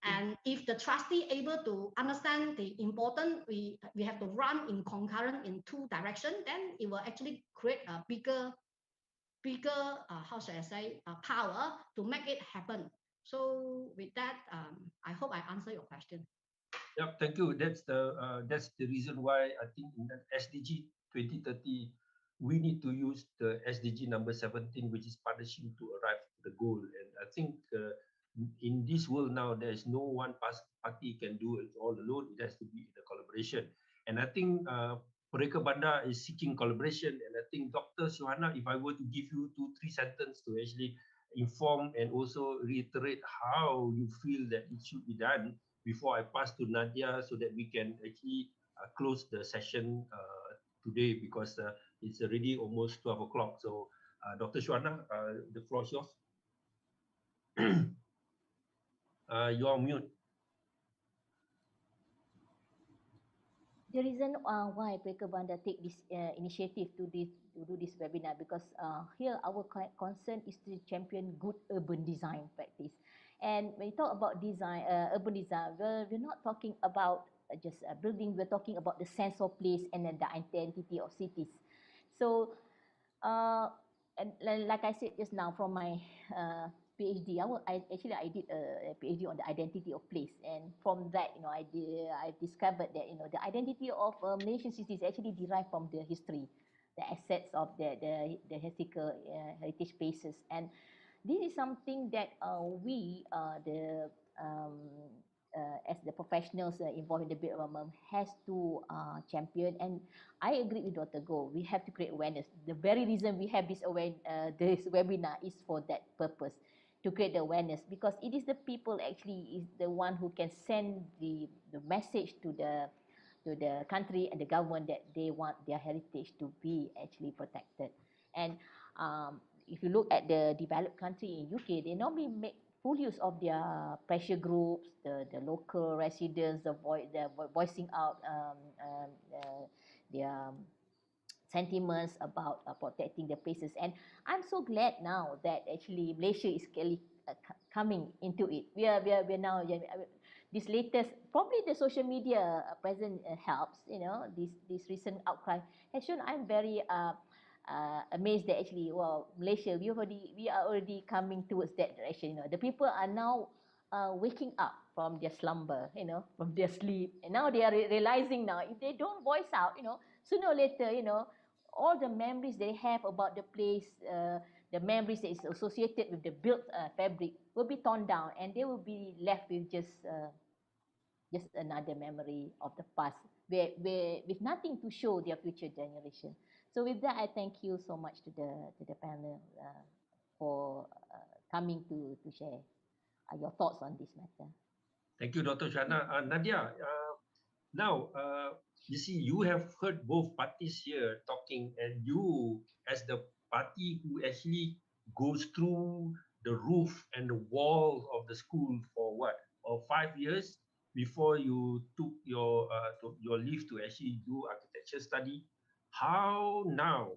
And if the trustee able to understand the important, we have to run in concurrent in two directions, then it will actually create a bigger how should I say, power to make it happen. So with that, I hope I answer your question. Yeah, thank you. That's the reason why I think in the SDG 2030 we need to use the SDG number 17, which is partnership to arrive to the goal. And I think in this world now, there is no one party can do it all alone. It has to be in a collaboration. And I think Pereka Banda is seeking collaboration. And I think Dr. Suhana, if I were to give you 2-3 sentences to actually inform and also reiterate how you feel that it should be done before I pass to Nadia, so that we can actually close the session today, because it's already almost 12 o'clock. So Dr. Suhana, the floor is yours. You're on mute. The reason why Pereka Banda take this initiative to do this webinar, because here our concern is to champion good urban design practice. And when you talk about design, urban design, we're not talking about just a building. We're talking about the sense of place and the identity of cities. So, and like I said just now, from my PhD, I did a PhD on the identity of place, and from that, I discovered that the identity of Malaysian cities actually derived from the history, the assets of the historical heritage places, and this is something that we as the professionals involved in the built environment has to champion. And I agree with Dr. Goh. We have to create awareness. The very reason we have this webinar is for that purpose, to create the awareness, because it is the people actually is the one who can send the message to the country and the government that they want their heritage to be actually protected. And if you look at the developed country in UK, they normally make full use of their pressure groups, the local residents, the voicing out their sentiments about protecting the places. And I'm so glad now that actually Malaysia is clearly coming into it. We are now, this latest, probably the social media present helps, this recent outcry has shown. I'm very amazed that actually, well, Malaysia, we are already coming towards that direction. The people are now waking up from their slumber, from their sleep, and now they are realizing now, if they don't voice out, sooner or later, all the memories they have about the place, the memories that is associated with the built fabric will be torn down, and they will be left with just another memory of the past, with nothing to show their future generation. So with that, I thank you so much to the panel for coming to share your thoughts on this matter. Thank you, Dr. Shana. Nadia, now, you see, you have heard both parties here talking, and you, as the party who actually goes through the roof and the walls of the school for what, or 5 years before you took your leave to actually do architecture study. How now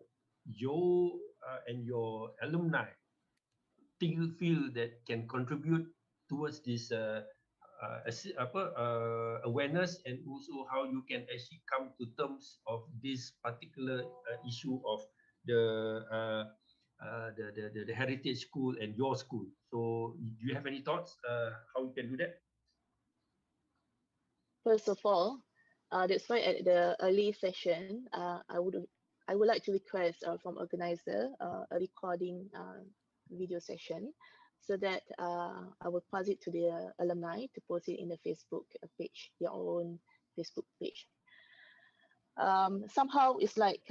you and your alumni feel that can contribute towards this awareness, and also how you can actually come to terms of this particular issue of the heritage school and your school. So do you have any thoughts how you can do that? First of all, that's why at the early session, I would like to request from organizer a recording video session, so that I will pass it to the alumni to post it in the Facebook page, their own Facebook page. Somehow it's like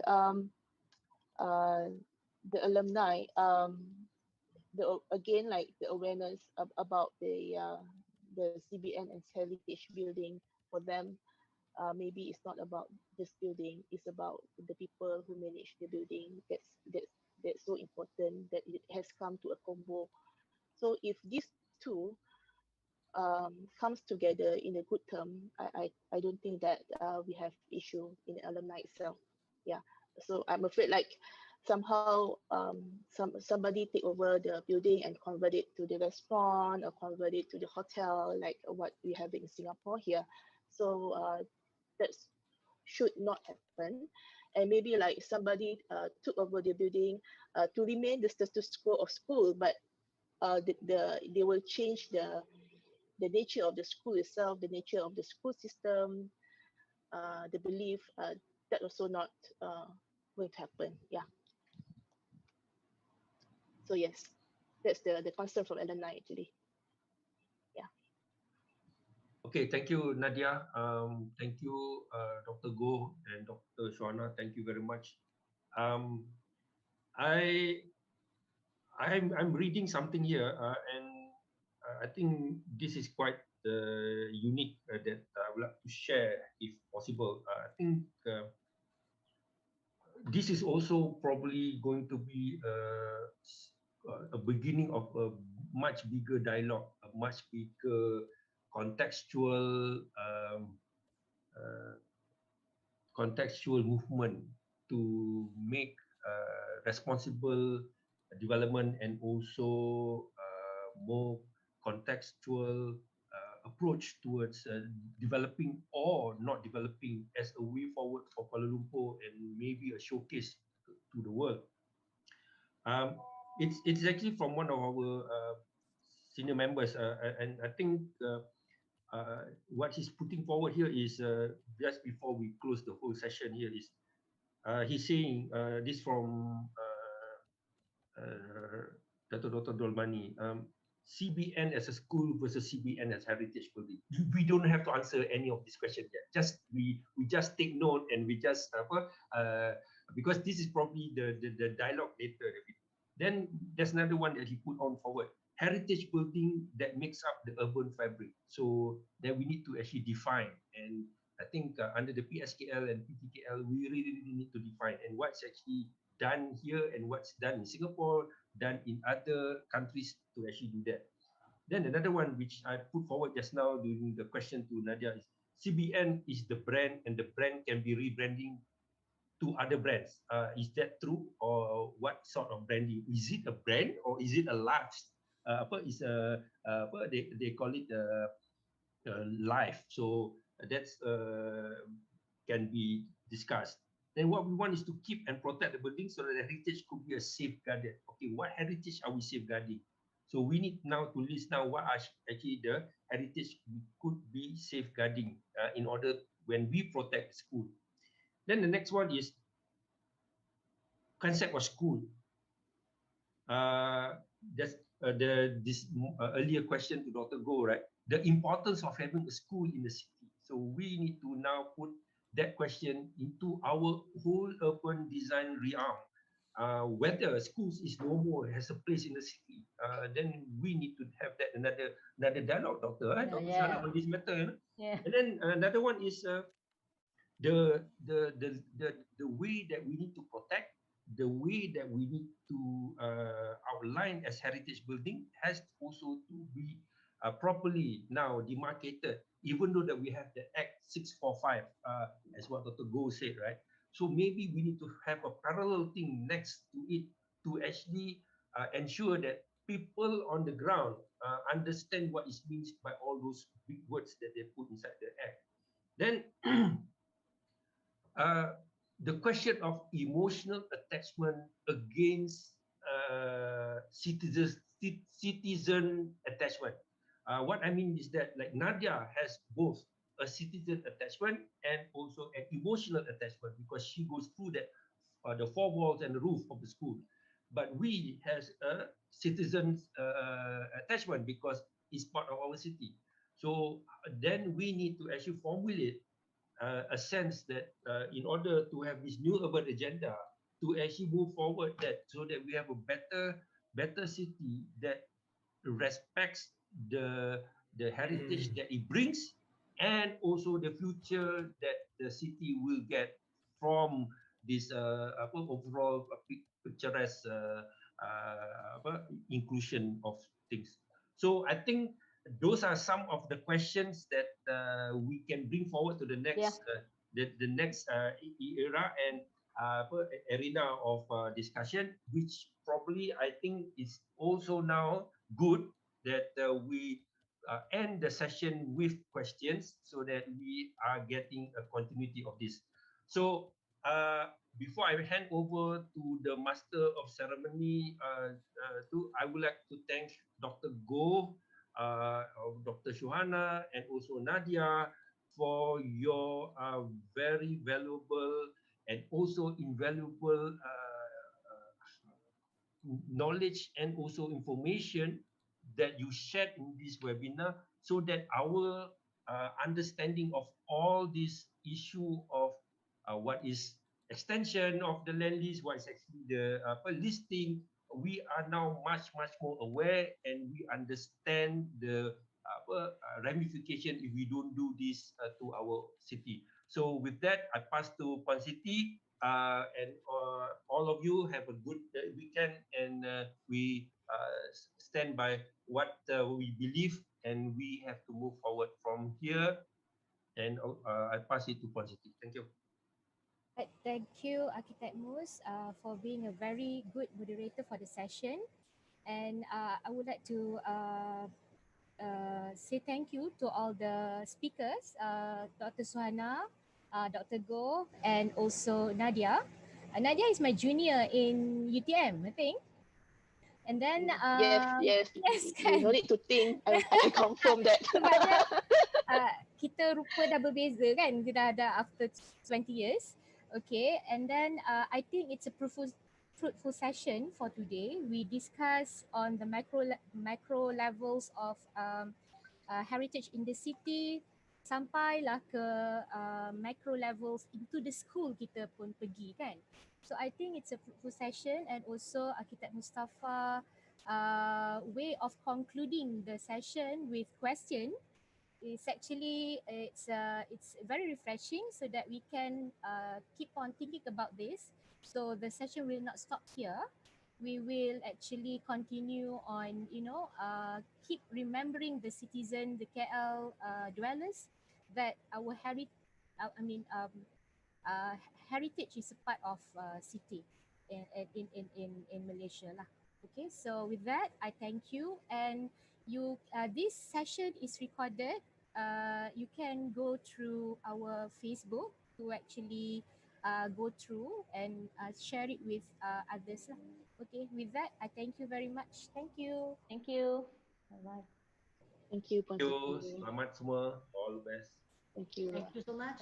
the alumni, again, like the awareness about the CBN and heritage building, for them, maybe it's not about this building, it's about the people who manage the building. That's so important, that it has come to a combo. So if these two comes together in a good term, I don't think that we have issue in the alumni itself. Yeah. So I'm afraid like somehow somebody take over the building and convert it to the restaurant or convert it to the hotel, like what we have in Singapore here. So that should not happen. And maybe like somebody took over the building to remain the status quo of school, but they will change the nature of the school itself, the nature of the school system, the belief, that also not going to happen. Yeah. So yes, that's the concern from alumni actually. Yeah. Okay, thank you, Nadia. Thank you, Dr. Goh and Dr. Shwana. Thank you very much. I'm reading something here, and I think this is quite unique that I would like to share, if possible. I think this is also probably going to be a beginning of a much bigger dialogue, a much bigger contextual contextual movement to make responsible development, and also more contextual approach towards developing or not developing as a way forward for Kuala Lumpur, and maybe a showcase to the world. It's actually from one of our senior members, and I think what he's putting forward here is just before we close the whole session here is he's saying this from Dr. Dolmani. CBN as a school versus CBN as heritage building. We don't have to answer any of this question yet. Just we just take note, and we just because this is probably the dialogue later. Then there's another one that he put on forward. Heritage building that makes up the urban fabric. So then we need to actually define, and I think under the PSKL and PTKL, we really need to define, and what's actually done here and what's done in Singapore, done in other countries to actually do that. Then another one which I put forward just now during the question to Nadia is CBN is the brand, and the brand can be rebranding to other brands. Is that true, or what sort of branding? Is it a brand, or is it a large? They call it life. So that's can be discussed. Then what we want is to keep and protect the building so that the heritage could be a safeguarded. Okay, what heritage are we safeguarding? So we need now to list now what are actually the heritage we could be safeguarding in order when we protect the school. Then the next one is concept of school. That's this earlier question to Dr. Goh, right? The importance of having a school in the city. So we need to now put that question into our whole urban design realm. whether schools is no more has a place in the city, then we need to have that another dialogue, Doctor, Dr. Sana, on this matter. You know? Yeah. And then another one is the way that we need to protect, the way that we need to outline as heritage building has also to be properly now demarcated, even though that we have the Act 645, as what Dr. Goh said, right? So maybe we need to have a parallel thing next to it to actually ensure that people on the ground understand what it means by all those big words that they put inside the Act. Then the question of emotional attachment against citizen attachment. What I mean is that like Nadia has both a citizen attachment and also an emotional attachment because she goes through that the four walls and the roof of the school. But we has a citizen attachment because it's part of our city. So then we need to actually formulate a sense that in order to have this new urban agenda to actually move forward, that so that we have a better city that respects the heritage that it brings and also the future that the city will get from this overall picturesque inclusion of things. So I think those are some of the questions that we can bring forward to the next the next era and arena of discussion, which probably I think is also now good that we end the session with questions so that we are getting a continuity of this. So before I hand over to the Master of Ceremony, I would like to thank Dr. Goh, Dr. Shuhana, and also Nadia for your very valuable and also invaluable knowledge and also information that you shared in this webinar so that our understanding of all this issue of what is extension of the land lease, what is actually the listing, we are now much more aware and we understand the ramification if we don't do this to our city. So with that, I pass to Puan Siti, and all of you have a good weekend, and we stand by what we believe, and we have to move forward from here. And I pass it to Puan Siti. Thank you. Thank you, Architect Mus, for being a very good moderator for the session. And I would like to say thank you to all the speakers, Dr. Suhana, Dr. Goh, and also Nadia. Nadia is my junior in UTM, I think. And then yes, kan? you no need to think. I can confirm that. Sebabnya kita rupa dah berbeza kan, kita dah after 20 years. Okay, and then I think it's a fruitful session for today. We discuss on the macro levels of heritage in the city, sampailah ke macro levels into the school kita pun pergi kan. So I think it's a fruitful session, and also Architect Mustafa way of concluding the session with question is actually it's very refreshing so that we can keep on thinking about this. So the session will not stop here. We will actually continue on, keep remembering the citizen, the KL dwellers, that our heritage is a part of city in Malaysia lah. Okay, so with that, I thank you, and you this session is recorded. You can go through our Facebook to actually go through and share it with others lah. Okay, with that, I thank you very much. Thank you. Thank you. Bye-bye. Thank you, Puan Thank you. Siti. Selamat semua. All the best. Thank you. Thank you so much.